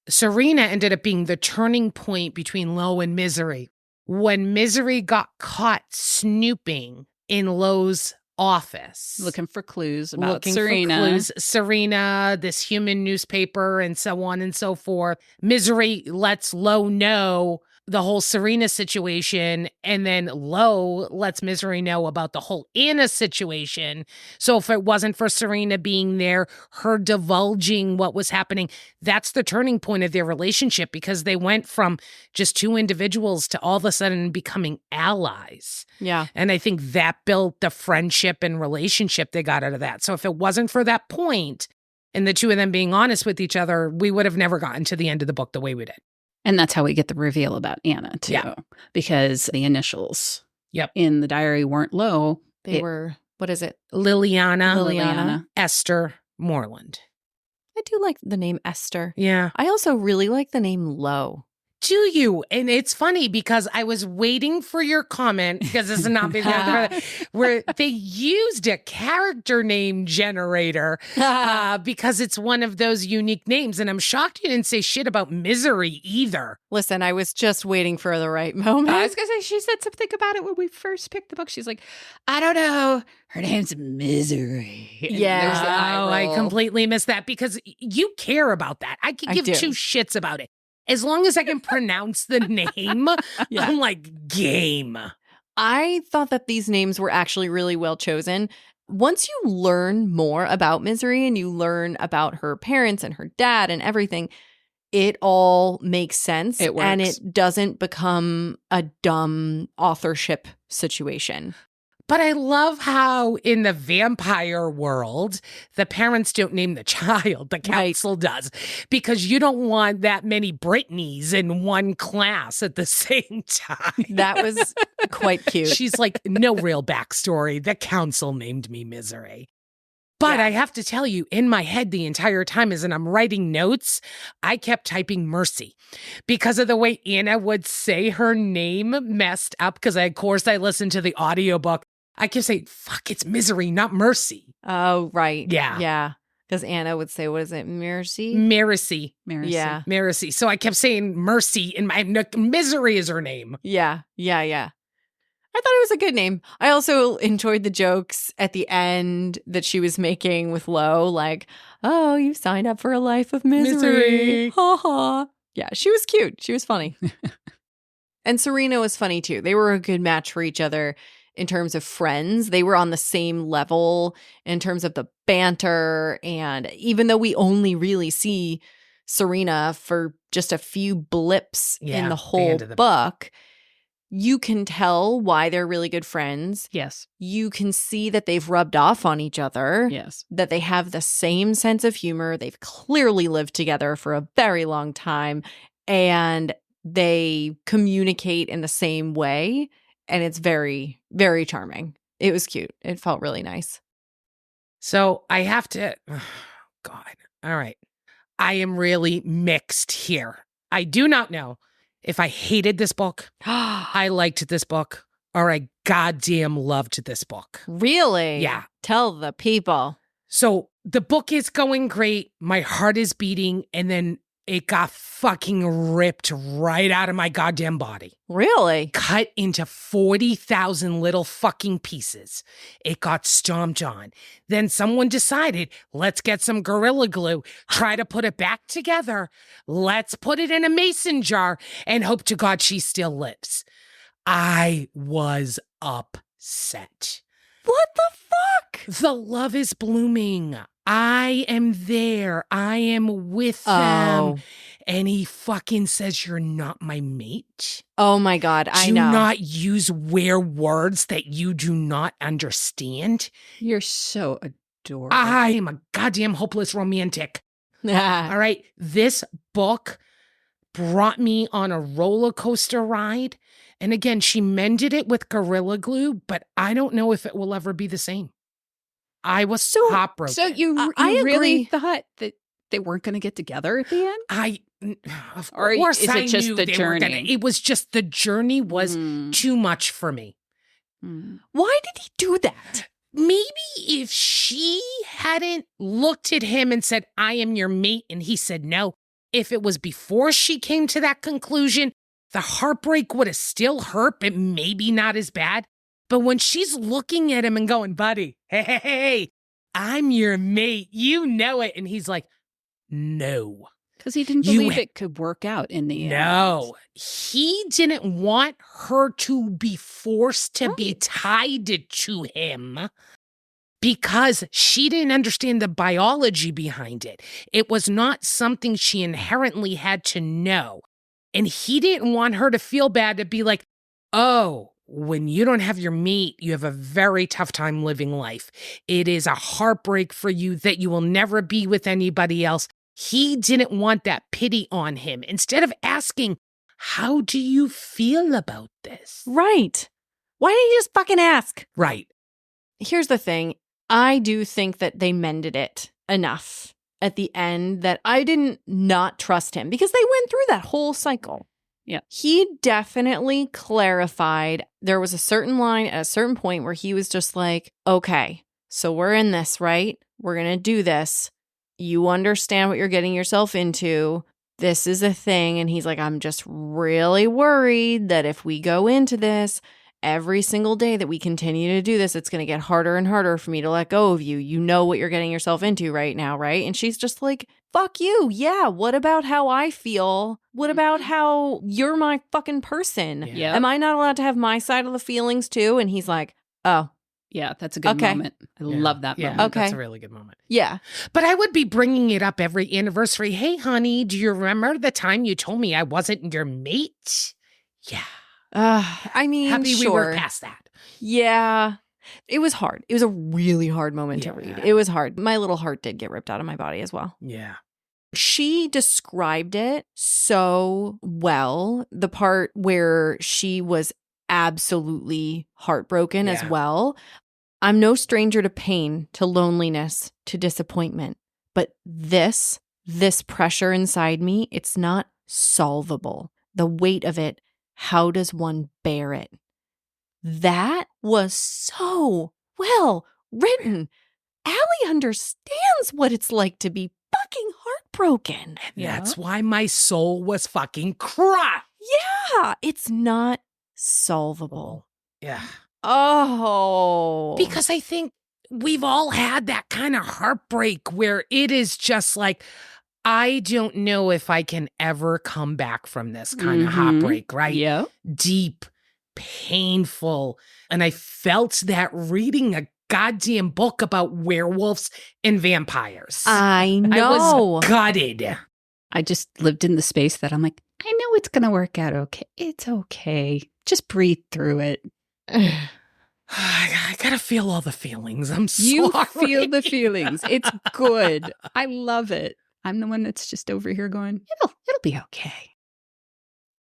Serena ended up being the turning point between Lo and Misery. When Misery got caught snooping in Lo's office. looking for clues about Serena. Serena, this human newspaper, and so on and so forth. Misery lets Lo know the whole Serena situation, and then Lo lets Misery know about the whole Anna situation. So if it wasn't for Serena being there, her divulging what was happening, that's the turning point of their relationship because they went from just two individuals to all of a sudden becoming allies. Yeah. And I think that built the friendship and relationship they got out of that. So if it wasn't for that point and the two of them being honest with each other, we would have never gotten to the end of the book the way we did. And that's how we get the reveal about Anna, too. Yeah. Because the initials Yep. in the diary weren't Lo. They were, what is it? Liliana, Esther, Moreland. I do like the name Esther. Yeah. I also really like the name Lo. Do you? And it's funny because I was waiting for your comment because this is not being where they used a character name generator because it's one of those unique names. And I'm shocked you didn't say shit about Misery either. Listen, I was just waiting for the right moment. I was going to say, she said something about it when we first picked the book. She's like, I don't know. Her name's Misery. And Yeah. there's the eye Oh, I roll. completely missed that because you care about that. I could I give do. two shits about it. As long as I can pronounce the name, Yeah. I'm like, game. I thought that these names were actually really well chosen. Once you learn more about Misery and you learn about her parents and her dad and everything, it all makes sense. It works. And it doesn't become a dumb authorship situation. But I love how in the vampire world, the parents don't name the child, the council does, because you don't want that many Britneys in one class at the same time. That was quite cute. She's like, no real backstory. The council named me Misery. But Yeah. I have to tell you, in my head the entire time as I'm writing notes, I kept typing Mercy because of the way Anna would say her name messed up because, of course, I listened to the audiobook. I kept saying, fuck, it's Misery, not Mercy. Oh, right. Yeah. Yeah. Because Anna would say, what is it? Mercy? Mercy. Yeah. Mercy. So I kept saying Mercy in my Misery is her name. Yeah. Yeah. Yeah. I thought it was a good name. I also enjoyed the jokes at the end that she was making with Lo, like, oh, you signed up for a life of misery. Misery. Ha ha. Yeah, she was cute. She was funny. And Serena was funny too. They were a good match for each other in terms of friends. They were on the same level in terms of the banter. And even though we only really see Serena for just a few blips Yeah, in the the whole end of the- book, you can tell why they're really good friends. Yes. You can see that they've rubbed off on each other, Yes. that they have the same sense of humor. They've clearly lived together for a very long time, and they communicate in the same way. And it's very, very charming. It was cute. It felt really nice. So I have to, God, all right. I am really mixed here. I do not know if I hated this book, I liked this book, or I goddamn loved this book. Really? Yeah. Tell the people. So the book is going great. My heart is beating. And then it got fucking ripped right out of my goddamn body. Really? Cut into 40,000 little fucking pieces. It got stomped on. Then someone decided, let's get some Gorilla Glue, try to put it back together. Let's put it in a mason jar and hope to God she still lives. I was upset. What the fuck? The love is blooming. I am there. I am with them. And he fucking says, you're not my mate. Oh my God, I know. Do not use weird words that you do not understand. You're so adorable. I am a goddamn hopeless romantic. All right. This book brought me on a roller coaster ride. And again, she mended it with Gorilla Glue, but I don't know if it will ever be the same. I was so heartbroken. So you I really agree. thought that they weren't going to get together at the end? Of Or course, is it I just knew the they were gonna- journey? It was just the journey was too much for me. Why did he do that? Maybe if she hadn't looked at him and said, I am your mate, and he said no, if it was before she came to that conclusion, the heartbreak would have still hurt, but maybe not as bad. But when she's looking at him and going, buddy, hey, I'm your mate, you know it. And he's like, no. Because he didn't believe it could work out in the end. No, he didn't want her to be forced to be tied to him because she didn't understand the biology behind it. It was not something she inherently had to know. And he didn't want her to feel bad to be like, oh, when you don't have your mate, you have a very tough time living life. It is a heartbreak for you that you will never be with anybody else. He didn't want that pity on him. Instead of asking, how do you feel about this? Right. Why didn't you just fucking ask? Right. Here's the thing. I do think that they mended it enough at the end that I didn't not trust him because they went through that whole cycle. Yeah. He definitely clarified. There was a certain line at a certain point where he was just like, okay, so we're in this, right? We're going to do this. You understand what you're getting yourself into. This is a thing. And he's like, I'm just really worried that if we go into this, every single day that we continue to do this, it's going to get harder and harder for me to let go of you. You know what you're getting yourself into right now, right? And she's just like, fuck you. Yeah. What about how I feel? What about how you're my fucking person? Yeah. Am I not allowed to have my side of the feelings too? And he's like, oh, Yeah, that's a good moment. I love that moment. Okay. That's a really good moment. yeah. But I would be bringing it up every anniversary. Hey, honey, do you remember the time you told me I wasn't your mate? Yeah. I mean, Happy sure. we were past that. Yeah. It was hard. It was a really hard moment to Yeah. read. It was hard. My little heart did get ripped out of my body as well. Yeah. She described it so well, the part where she was absolutely heartbroken as Yeah. well. I'm no stranger to pain, to loneliness, to disappointment. But this pressure inside me, it's not solvable. The weight of it, how does one bear it? That was so well written. Allie understands what it's like to be fucking heartbroken. That's why my soul was fucking crushed. Yeah, it's not solvable. Yeah. Oh. Because I think we've all had that kind of heartbreak where it is just like, I don't know if I can ever come back from this kind of heartbreak, right? Yeah. Deep, painful. And I felt that reading a goddamn book about werewolves and vampires. I know. I was gutted. I just lived in the space that I'm like, I know it's going to work out okay. It's okay. Just breathe through it. I gotta feel all the feelings. I'm sorry. You feel the feelings. It's good. I love it. I'm the one that's just over here going, it'll be okay.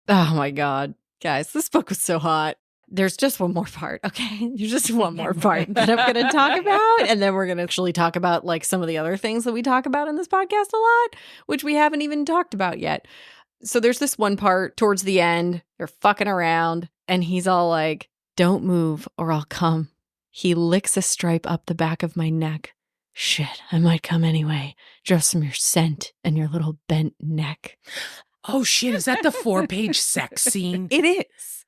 Oh my God. Guys, this book was so hot. There's just one more part, okay? There's just one more part that I'm going to talk about. And then we're going to actually talk about like some of the other things that we talk about in this podcast a lot, which we haven't even talked about yet. So there's this one part towards the end. They're fucking around. And he's all like, don't move or I'll come. He licks a stripe up the back of my neck. Shit, I might come anyway, just from your scent and your little bent neck. Oh, shit. Is that the 4-page sex scene? It is.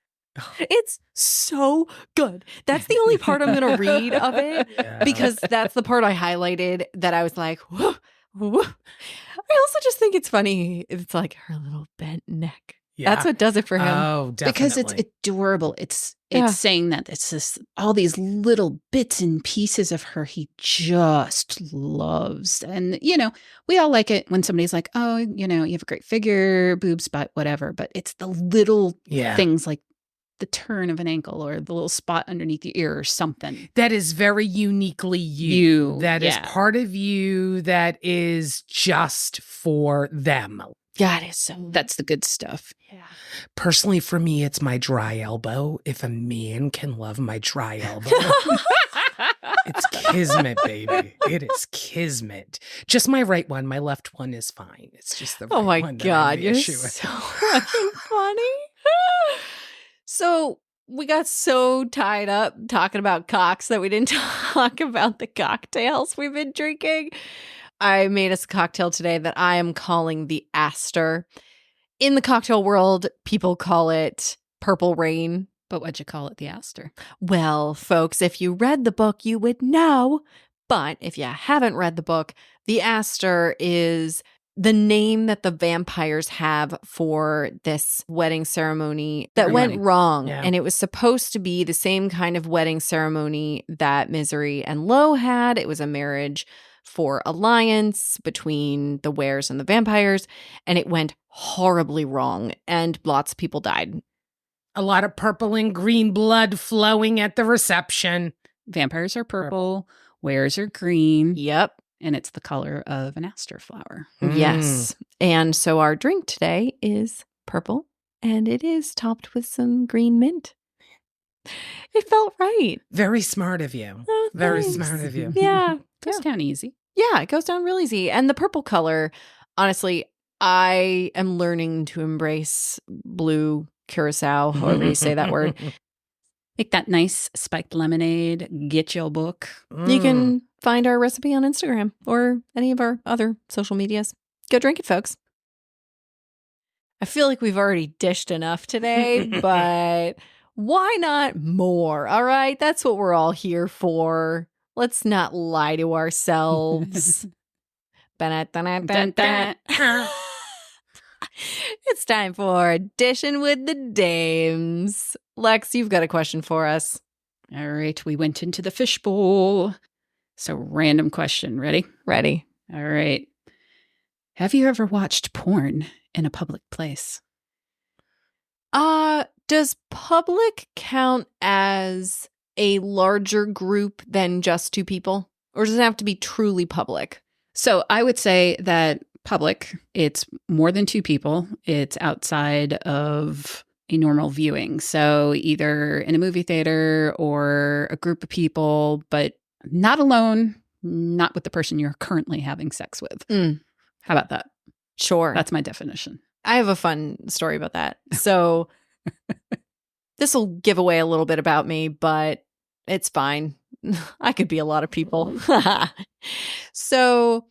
It's so good. That's the only part I'm going to read of it because that's the part I highlighted that I was like, whoa, whoa. I also just think it's funny. It's like her little bent neck. Yeah. That's what does it for him. Oh, definitely. Because it's adorable. It's Yeah. saying that it's this, all these little bits and pieces of her he just loves. And, you know, we all like it when somebody's like, oh, you know, you have a great figure, boobs, butt, whatever. But it's the little things like the turn of an ankle or the little spot underneath your ear or something. That is very uniquely you. That is yeah. part of you that is just for them. God, it's so. That's the good stuff. Yeah. Personally, for me, it's my dry elbow. If a man can love my dry elbow, it's kismet, baby. It is kismet. Just my right one. My left one is fine. It's just the right Oh my one that I God, have the you're issue so with. fucking funny. So we got so tied up talking about cocks that we didn't talk about the cocktails we've been drinking. I made us a cocktail today that I am calling the Aster. In the cocktail world, people call it Purple Rain. But what'd you call it? The Aster. Well, folks, if you read the book, you would know. But if you haven't read the book, the Aster is the name that the vampires have for this wedding ceremony that went wrong. Yeah. And it was supposed to be the same kind of wedding ceremony that Misery and Lo had. It was a marriage for alliance between the Wares and the vampires. And it went horribly wrong. And lots of people died. A lot of purple and green blood flowing at the reception. Vampires are purple, wares are green, Yep. and it's the color of an aster flower. Yes. And so our drink today is purple and it is topped with some green mint. It felt right. Very smart of you. Oh, Very thanks. smart of you. Yeah. Goes down easy. Yeah, it goes down real easy. And the purple color, honestly, I am learning to embrace blue curacao, however you say that word. Make that nice spiked lemonade. Get your book. You can find our recipe on Instagram or any of our other social medias. Go drink it, folks. I feel like we've already dished enough today, but why not more? All right, that's what we're all here for. Let's not lie to ourselves. Ba-da-da-da-da-da. It's time for Dishing with the Dames. Lex, you've got a question for us. All right, we went into the fishbowl. So, random question. Ready? Ready. All right. Have you ever watched porn in a public place? Does public count as a larger group than just two people? Or does it have to be truly public? So, I would say that public, it's more than two people. It's outside of a normal viewing. So either in a movie theater or a group of people, but not alone, not with the person you're currently having sex with. How about that? Sure. That's my definition. I have a fun story about that. So this will give away a little bit about me, but it's fine. I could be a lot of people. So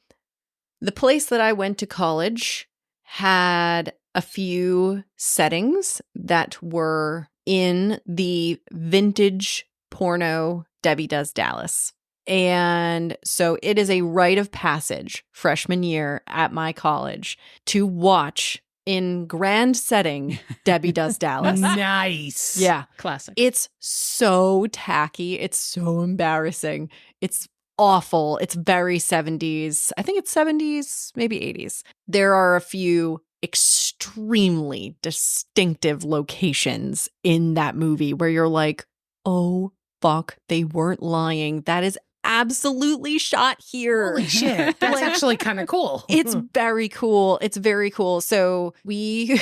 the place that I went to college had a few settings that were in the vintage porno Debbie Does Dallas. And so it is a rite of passage freshman year at my college to watch in grand setting Debbie Does Dallas. Nice. Yeah. Classic. It's so tacky. It's so embarrassing. It's awful. It's very 70s. I think it's 70s, maybe 80s. There are a few extremely distinctive locations in that movie where you're like, oh, fuck, they weren't lying. That is absolutely shot here. Holy shit. That's Like, actually kind of cool. It's very cool. It's very cool. So we,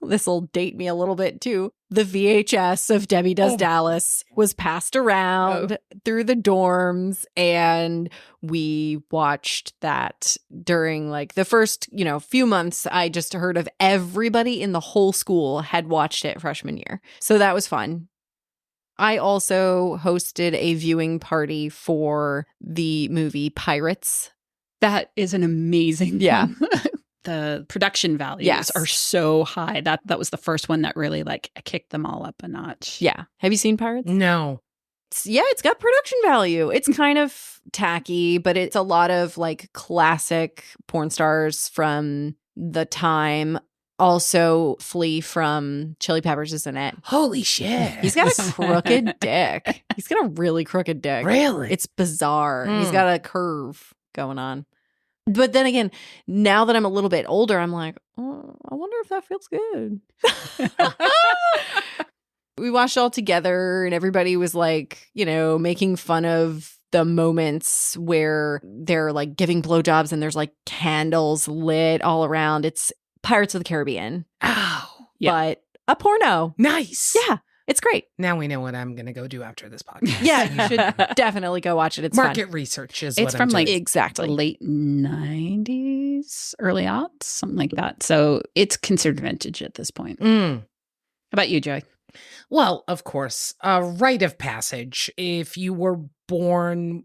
this will date me a little bit too. The VHS of Debbie Does Dallas was passed around through the dorms, and we watched that during like the first, few months. I just heard of everybody in the whole school had watched it freshman year. So that was fun. I also hosted a viewing party for the movie Pirates. That is an amazing Yeah. film. The production values Yes. are so high. That was the first one that really like kicked them all up a notch. Yeah. Have you seen Pirates? No. It's got production value. It's kind of tacky, but it's a lot of like classic porn stars from the time. Also, Flea from Chili Peppers is in it. Holy shit. He's got a crooked dick. He's got a really crooked dick. Really? It's bizarre. Mm. He's got a curve going on. But then again, now that I'm a little bit older, I'm like, oh, I wonder if that feels good. We watched it all together and everybody was like, making fun of the moments where they're like giving blowjobs and there's like candles lit all around. It's Pirates of the Caribbean, Oh, but a porno. nice. Yeah, it's great. Now we know what I'm going to go do after this podcast. Yeah, you should definitely go watch it. It's Market fun. research is It's what from I'm like doing. the Exactly. late 90s, early aughts, something like that. So it's considered vintage at this point. Mm. How about you, Joy? Well, of course, a rite of passage. If you were born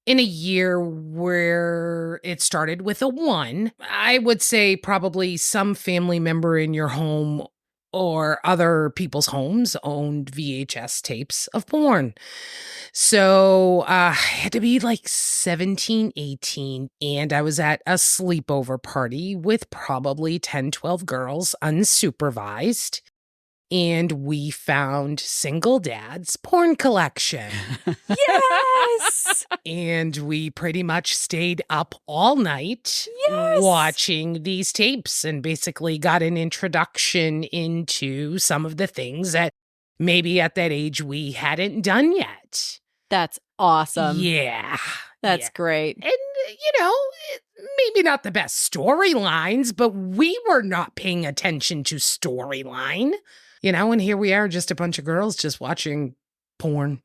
in a year where it started with a 1, I would say probably some family member in your home or other people's homes owned VHS tapes of porn. So I had to be like 17, 18, and I was at a sleepover party with probably 10, 12 girls, unsupervised. And we found Single Dad's porn collection. Yes. And we pretty much stayed up all night Yes. watching these tapes and basically got an introduction into some of the things that maybe at that age we hadn't done yet. That's awesome. Yeah. That's Yeah. great. And, maybe not the best storylines, but we were not paying attention to storyline. And here we are, just a bunch of girls just watching porn.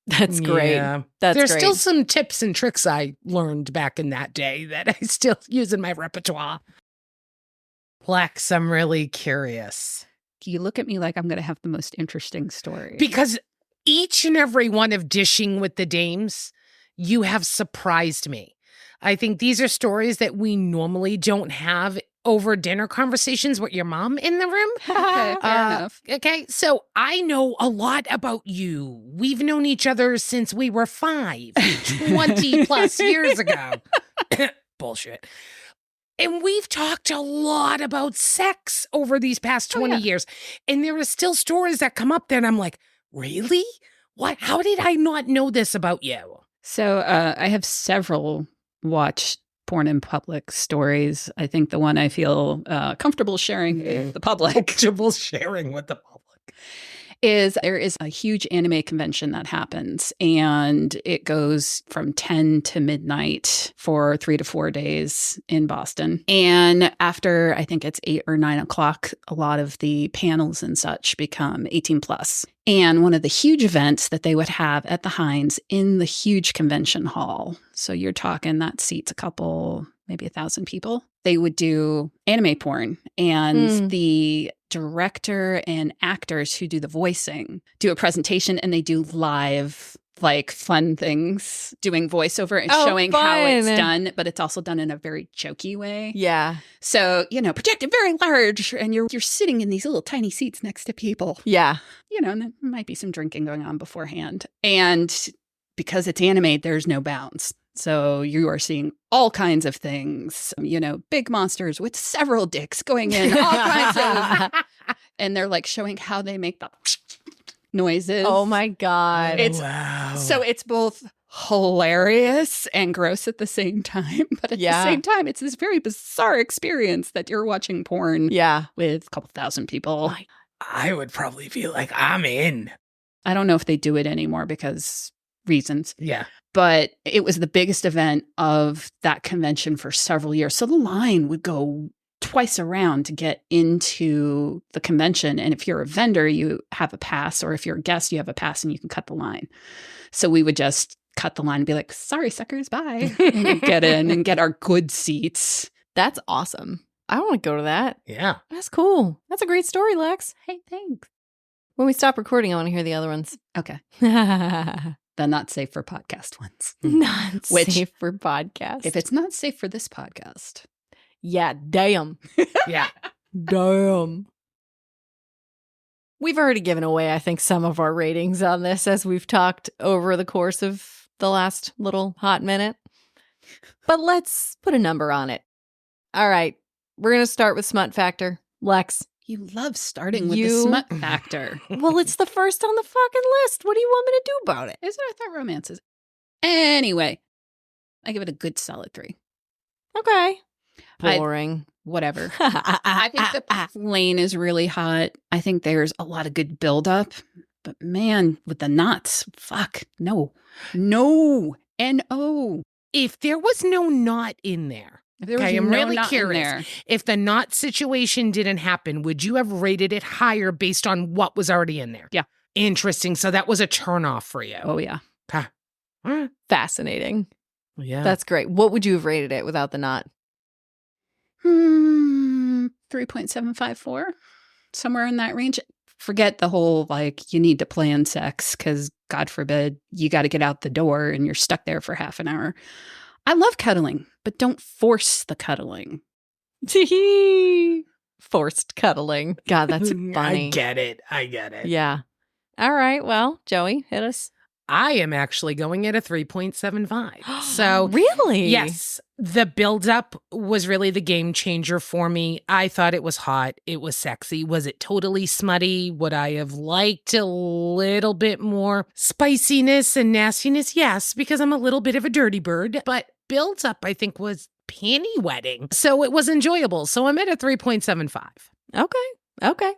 That's great. Yeah. That's There's great. still some tips and tricks I learned back in that day that I still use in my repertoire. Lex, I'm really curious. You look at me like I'm going to have the most interesting story. Because each and every one of Dishing with the Dames, you have surprised me. I think these are stories that we normally don't have over dinner conversations with your mom in the room. Okay, fair enough. Okay, so I know a lot about you. We've known each other since we were 5, 20 plus years ago. Bullshit. And we've talked a lot about sex over these past 20 years. And there are still stories that come up that I'm like, really? What? How did I not know this about you? So I have several watch porn in public stories. I think the one I feel comfortable sharing with the public Comfortable sharing with the public. is there is a huge anime convention that happens, and it goes from 10 to midnight for 3 to 4 days in Boston. And after, I think it's 8 or 9 o'clock, a lot of the panels and such become 18 plus. And one of the huge events that they would have at the Heinz in the huge convention hall, so you're talking that seats a couple, maybe 1,000 people, they would do anime porn. And the director and actors who do the voicing do a presentation, and they do live, like, fun things, doing voiceover and showing how it's done, but it's also done in a very jokey way. Yeah. So, projected very large, and you're sitting in these little tiny seats next to people. Yeah. And there might be some drinking going on beforehand. And because it's anime, there's no bounds. So you are seeing all kinds of things, big monsters with several dicks going in, all kinds of, and they're like showing how they make the noises. Oh my God. Wow. So it's both hilarious and gross at the same time. But at the same time, it's this very bizarre experience that you're watching porn Yeah. with a couple thousand people. I would probably feel like I'm in. I don't know if they do it anymore because reasons. Yeah. But it was the biggest event of that convention for several years. So the line would go twice around to get into the convention. And if you're a vendor, you have a pass, or if you're a guest, you have a pass and you can cut the line. So we would just cut the line and be like, sorry, suckers, bye. And get in and get our good seats. That's awesome. I want to go to that. Yeah. That's cool. That's a great story, Lex. Hey, thanks. When we stop recording, I want to hear the other ones. Okay. Not The not safe for podcast ones. Which, safe for podcast. if it's not safe for this podcast. Yeah, damn. Yeah. Damn. We've already given away, I think, some of our ratings on this as we've talked over the course of the last little hot minute. But let's put a number on it. All right. We're going to start with smut factor. Lex. You love starting with the You- smut factor. Well, it's the first on the fucking list. What do you want me to do about it? Is it? I thought romance is. Anyway, I give it a good solid 3. Okay. I- Boring. Whatever. I think the plane is really hot. I think there's a lot of good buildup. But man, with the knots, fuck, no. No. N-O. If there was no knot in there, If there was Okay, I'm no really knot in curious. there, if the knot situation didn't happen, would you have rated it higher based on what was already in there? Yeah. Interesting. So that was a turnoff for you. oh yeah. Okay. All right. Fascinating. Yeah. That's great. What would you have rated it without the knot? 3.754, somewhere in that range. Forget the whole, like, you need to plan sex because, God forbid, you got to get out the door and you're stuck there for half an hour. I love cuddling, but don't force the cuddling. Forced cuddling. God, that's funny. I get it. Yeah. All right. Well, Joey, hit us. I am actually going at a 3.75. So really? yes, the buildup was really the game changer for me. I thought it was hot. It was sexy. Was it totally smutty? Would I have liked a little bit more spiciness and nastiness? Yes, because I'm a little bit of a dirty bird. But buildup, I think, was panty wetting. So it was enjoyable. So I'm at a 3.75. Okay.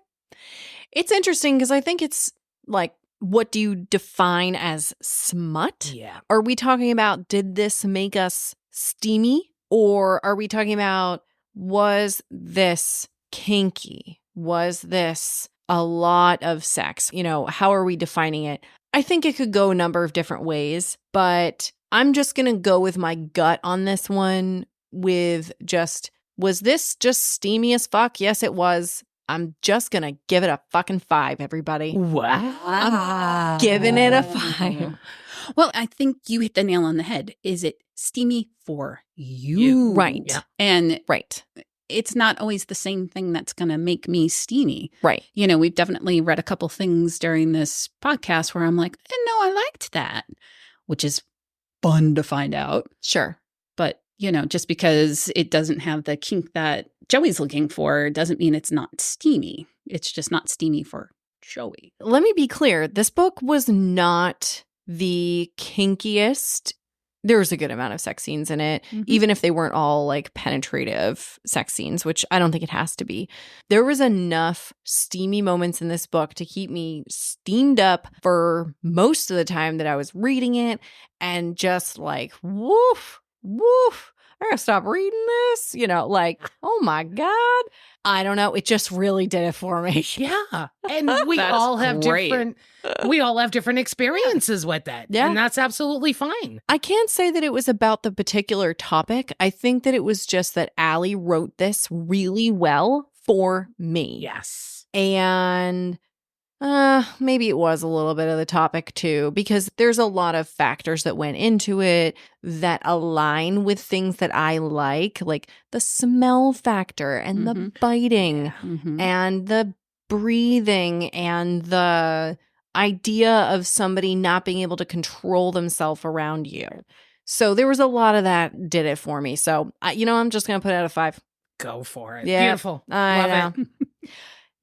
It's interesting because I think it's like, what do you define as smut? Yeah. Are we talking about, did this make us steamy? Or are we talking about, was this kinky? Was this a lot of sex? You know, how are we defining it? I think it could go a number of different ways, but I'm just going to go with my gut on this one with just, was this just steamy as fuck? Yes, it was. I'm just going to give it a fucking 5, everybody. Wow. I'm giving it a 5. Well, I think you hit the nail on the head. Is it steamy for you? Right. Yeah. And Right. it's not always the same thing that's going to make me steamy. Right. You know, we've definitely read a couple things during this podcast where I'm like, no, I liked that, which is fun to find out. Sure. But, you know, just because it doesn't have the kink that Joey's looking for doesn't mean it's not steamy. It's just not steamy for Joey. Let me be clear. This book was not the kinkiest. There was a good amount of sex scenes in it, even if they weren't all like penetrative sex scenes, which I don't think it has to be. There was enough steamy moments in this book to keep me steamed up for most of the time that I was reading it and just like, woof, woof. I gotta stop reading this, you know, like, oh my God. I don't know. It just really did it for me. Yeah. And we That's all have great. different experiences with that. Yeah. And that's absolutely fine. I can't say that it was about the particular topic. I think that it was just that Ali wrote this really well for me. Yes. And maybe it was a little bit of the topic too, because there's a lot of factors that went into it that align with things that I like the smell factor and the biting and the breathing and the idea of somebody not being able to control themselves around you. So there was a lot of that did it for me. So, I'm just going to put it at a 5. Go for it. Yeah, Beautiful. I Love know. it.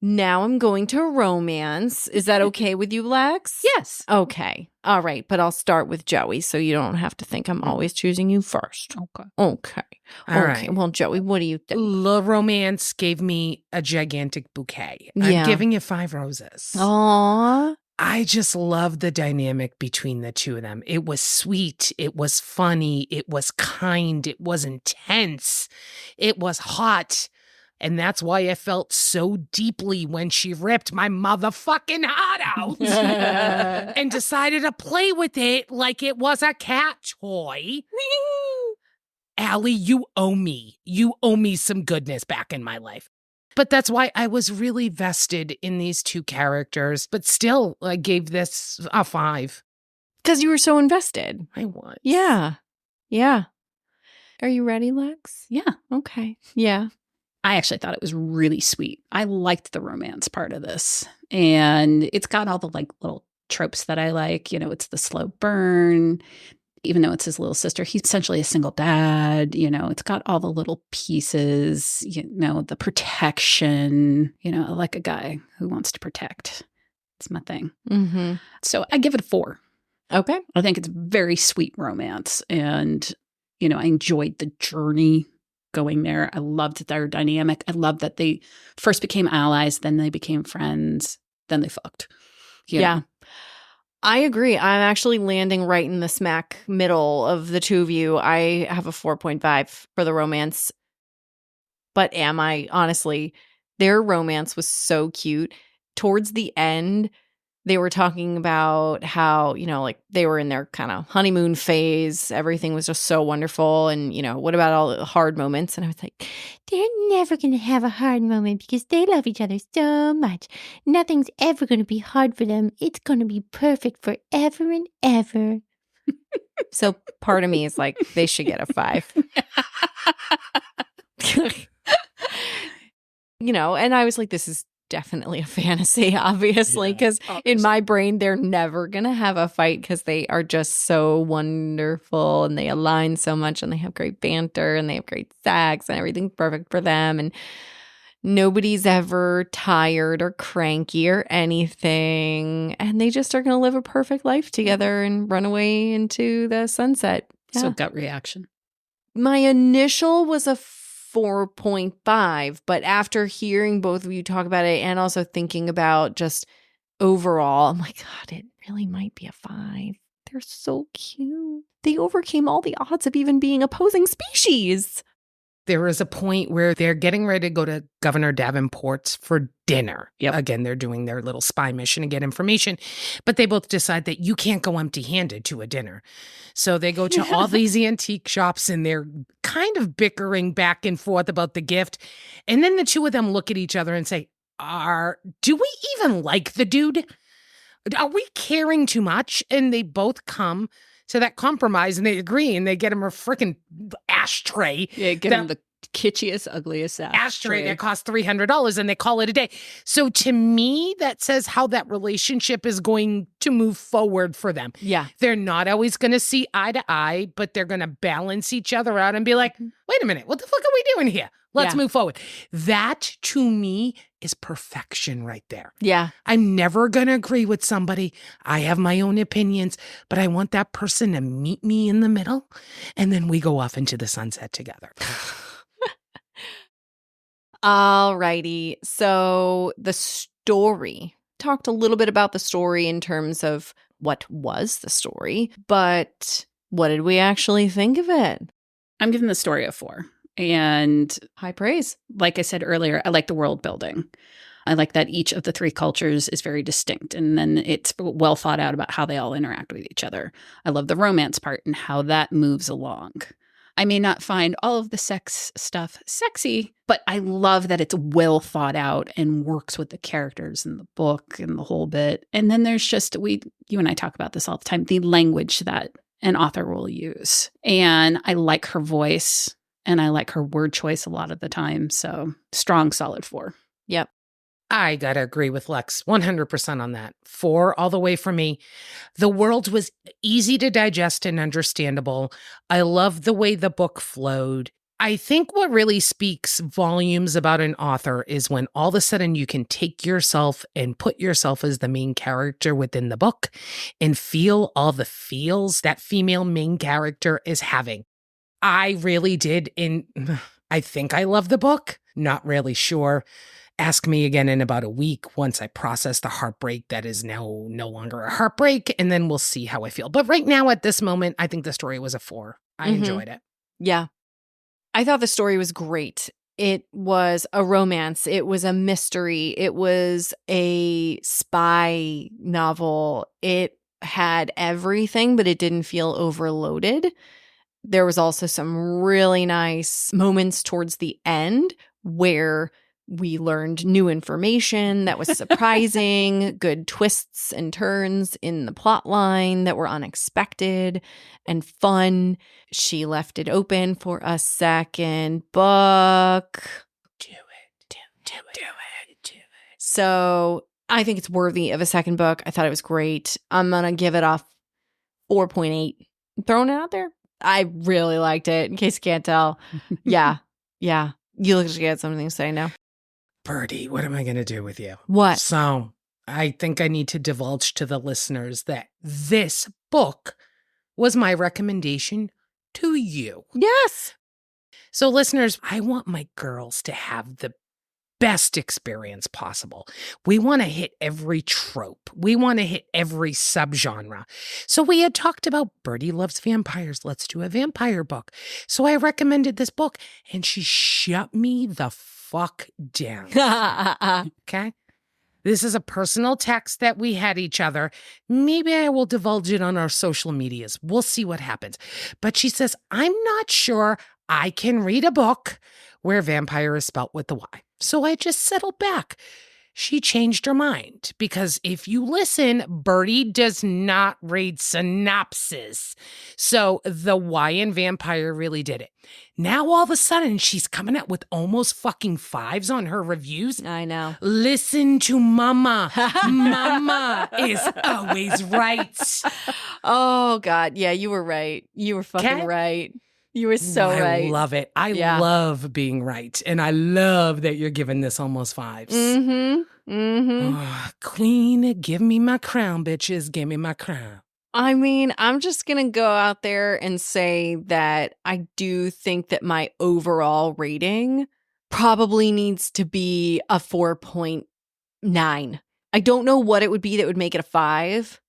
Now I'm going to romance. Is that okay with you, Lex? Yes. Okay. All right. But I'll start with Joey so you don't have to think I'm always choosing you first. Okay. Okay. All okay. right. Well, Joey, what do you think? The romance gave me a gigantic bouquet. Yeah. I'm giving you 5 roses. Aw. I just love the dynamic between the two of them. It was sweet. It was funny. It was kind. It was intense. It was hot. And that's why I felt so deeply when she ripped my motherfucking heart out and decided to play with it like it was a cat toy. Allie, you owe me. You owe me some goodness back in my life. But that's why I was really vested in these two characters. But still, I gave this a 5. Because you were so invested. I was. Yeah. Yeah. Are you ready, Lex? Yeah. Okay. Yeah. I actually thought it was really sweet. I liked the romance part of this. And it's got all the like little tropes that I like. You know, it's the slow burn. Even though it's his little sister, he's essentially a single dad. You know, it's got all the little pieces, you know, the protection. You know, I like a guy who wants to protect. It's my thing. Mm-hmm. So I give it a 4. Okay. I think it's very sweet romance. And, you know, I enjoyed the journey going there. I loved their dynamic. I loved that they first became allies, then they became friends, then they fucked. You Yeah. know? I agree. I'm actually landing right in the smack middle of the two of you. I have a 4.5 for the romance. But am I? Honestly, their romance was so cute. Towards the end, they were talking about how, you know, like they were in their kind of honeymoon phase. Everything was just so wonderful. And, you know, what about all the hard moments? And I was like, they're never going to have a hard moment because they love each other so much. Nothing's ever going to be hard for them. It's going to be perfect forever and ever. So part of me is like, they should get a 5. You know, and I was like, this is definitely a fantasy, obviously, because in my brain, they're never going to have a fight because they are just so wonderful and they align so much and they have great banter and they have great sex and everything's perfect for them. And nobody's ever tired or cranky or anything. And they just are going to live a perfect life together and run away into the sunset. Yeah. So gut reaction. My initial was a 4.5, but after hearing both of you talk about it and also thinking about just overall, I'm like, God, it really might be a 5. They're so cute. They overcame all the odds of even being opposing species. There is a point where they're getting ready to go to Governor Davenport's for dinner. Yep. Again, they're doing their little spy mission to get information, but they both decide that you can't go empty-handed to a dinner. So they go to all these antique shops and they're kind of bickering back and forth about the gift. And then the two of them look at each other and say, do we even like the dude? Are we caring too much? And they both come to that compromise and they agree and they get him a freaking ashtray. Yeah, give him the kitschiest, ugliest ashtray that costs $300 and they call it a day. So to me, that says how that relationship is going to move forward for them. Yeah. They're not always going to see eye to eye, but they're going to balance each other out and be like, wait a minute, what the fuck are we doing here? Let's move forward. That to me is perfection right there. Yeah. I'm never going to agree with somebody. I have my own opinions, but I want that person to meet me in the middle and then we go off into the sunset together. All righty. So the story, talked a little bit about the story in terms of what was the story, but what did we actually think of it? I'm giving the story a 4. And High praise. like I said earlier, I like the world building. I like that each of the 3 cultures is very distinct. And then it's well thought out about how they all interact with each other. I love the romance part and how that moves along. I may not find all of the sex stuff sexy, but I love that it's well thought out and works with the characters in the book and the whole bit. And then there's just, you and I talk about this all the time, the language that an author will use. And I like her voice and I like her word choice a lot of the time. So strong, solid 4. Yep. I gotta agree with Lex 100% on that. 4 all the way for me. The world was easy to digest and understandable. I love the way the book flowed. I think what really speaks volumes about an author is when all of a sudden you can take yourself and put yourself as the main character within the book and feel all the feels that female main character is having. I really did. I think I love the book. Not really sure. Ask me again in about a week once I process the heartbreak that is now no longer a heartbreak, and then we'll see how I feel. But right now, at this moment, I think the story was a 4. I enjoyed it. Yeah. I thought the story was great. It was a romance. It was a mystery. It was a spy novel. It had everything, but it didn't feel overloaded. There was also some really nice moments towards the end where We learned new information that was surprising, good twists and turns in the plot line that were unexpected and fun. She left it open for a second book. Do it. So I think it's worthy of a second book. I thought it was great. I'm going to give it a 4.8. I'm throwing it out there. I really liked it, in case you can't tell. Yeah. You look like you had something to say now. Birdie, what am I going to do with you? What? So I think I need to divulge to the listeners that this book was my recommendation to you. Yes. So listeners, I want my girls to have the best experience possible. We want to hit every trope. We want to hit every subgenre. So we had talked about Birdie loves vampires. Let's do a vampire book. So I recommended this book and she shut me the fuck down. Okay? This is a personal text that we had each other. Maybe I will divulge it on our social medias. We'll see what happens. But she says, I'm not sure I can read a book where vampire is spelt with the Y. So I just settled back. She changed her mind because if you listen, Birdie does not read synopsis. So the Y in vampire really did it. Now all of a sudden she's coming out with almost fucking 5s on her reviews. I know. Listen to Mama. Mama is always right. Oh, God. Yeah, you were right. You were fucking Okay? right. You were so I right. love it. I Yeah. love being right. And I love that you're giving this almost 5s. Oh, Queen, give me my crown, bitches. Give me my crown. I mean, I'm just going to go out there and say that I do think that my overall rating probably needs to be a 4.9. I don't know what it would be that would make it a 5.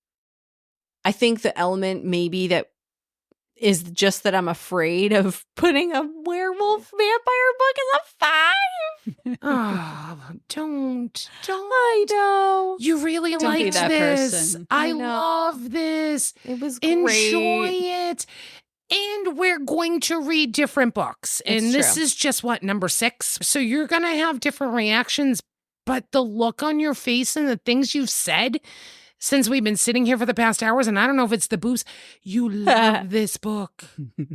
I think the element maybe that is just that I'm afraid of putting a werewolf vampire book as a 5. Oh, don't. I know. You really Don't be liked that this. person. I I know. love this. It was great. Enjoy it. And we're going to read different books. And It's this true. is just what, number 6? So you're going to have different reactions. But the look on your face and the things you've said since we've been sitting here for the past hours, and I don't know if it's the booze, you love this book.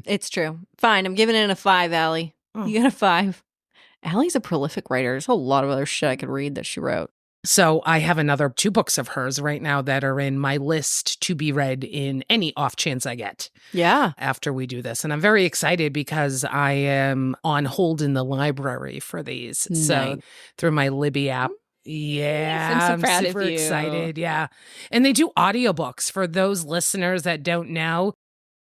It's true. Fine. I'm giving it a 5, Allie. Oh. You got a 5. Allie's a prolific writer. There's a lot of other shit I could read that she wrote. So I have another 2 books of hers right now that are in my list to be read in any off chance I get Yeah. after we do this. And I'm very excited because I am on hold in the library for these. So Nice. through my Libby app. Yeah, I'm so proud of super you. excited. Yeah. And they do audiobooks for those listeners that don't know.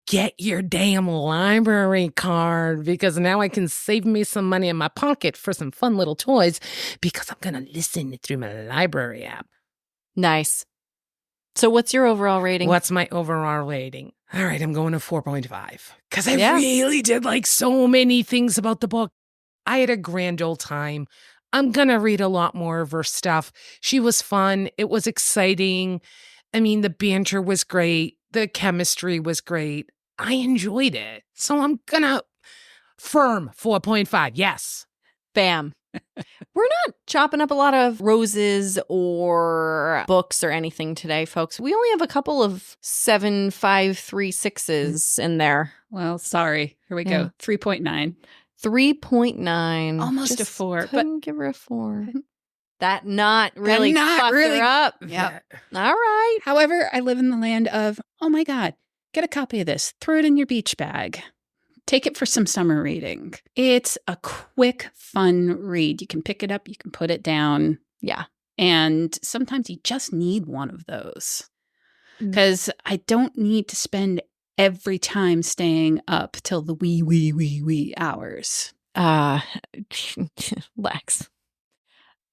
Get your damn library card because now I can save me some money in my pocket for some fun little toys because I'm going to listen through my library app. Nice. So what's your overall rating? What's my overall rating? All right, I'm going to 4.5 because I Yeah. really did like so many things about the book. I had a grand old time. I'm going to read a lot more of her stuff. She was fun. It was exciting. I mean, the banter was great. The chemistry was great. I enjoyed it. So I'm going to firm 4.5. Yes. Bam. We're not chopping up a lot of roses or books or anything today, folks. We only have a couple of 7, 5, 3, 6s in there. Well, sorry. Here we Yeah. go. 3.9. 3.9. Almost a Just 4, but- couldn't give her a 4. That not really not fucked really- her up. Yep. All right. However, I live in the land of, oh my God, get a copy of this, throw it in your beach bag. Take it for some summer reading. It's a quick, fun read. You can pick it up, you can put it down. Yeah. And sometimes you just need one of those. Because I don't need to spend every time staying up till the wee hours. Lex,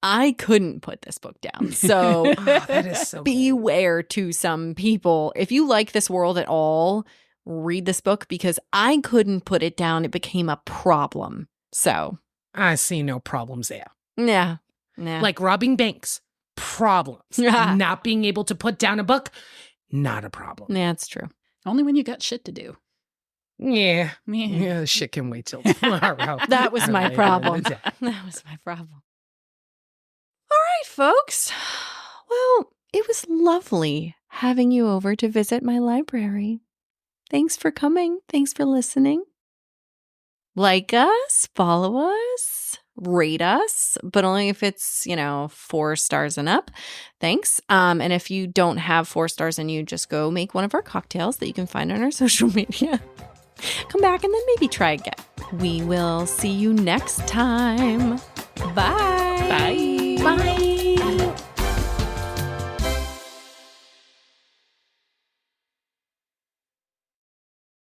I couldn't put this book down. So Oh, that is so cool. beware to some people. If you like this world at all, read this book because I couldn't put it down. It became a problem. So, I see no problems there. yeah. Like robbing banks, problems. Not being able to put down a book, not a problem. Yeah, it's true. Only when you got shit to do. Yeah. Yeah. Yeah, shit can wait till tomorrow. That was my Later in problem. the day. That was my problem. folks. Well, it was lovely having you over to visit my library. Thanks for coming. Thanks for listening. Like us, follow us, rate us, but only if it's, 4 stars and up. Thanks. And if you don't have 4 stars and you just go make one of our cocktails that you can find on our social media. Come back and then maybe try again. We will see you next time. Bye.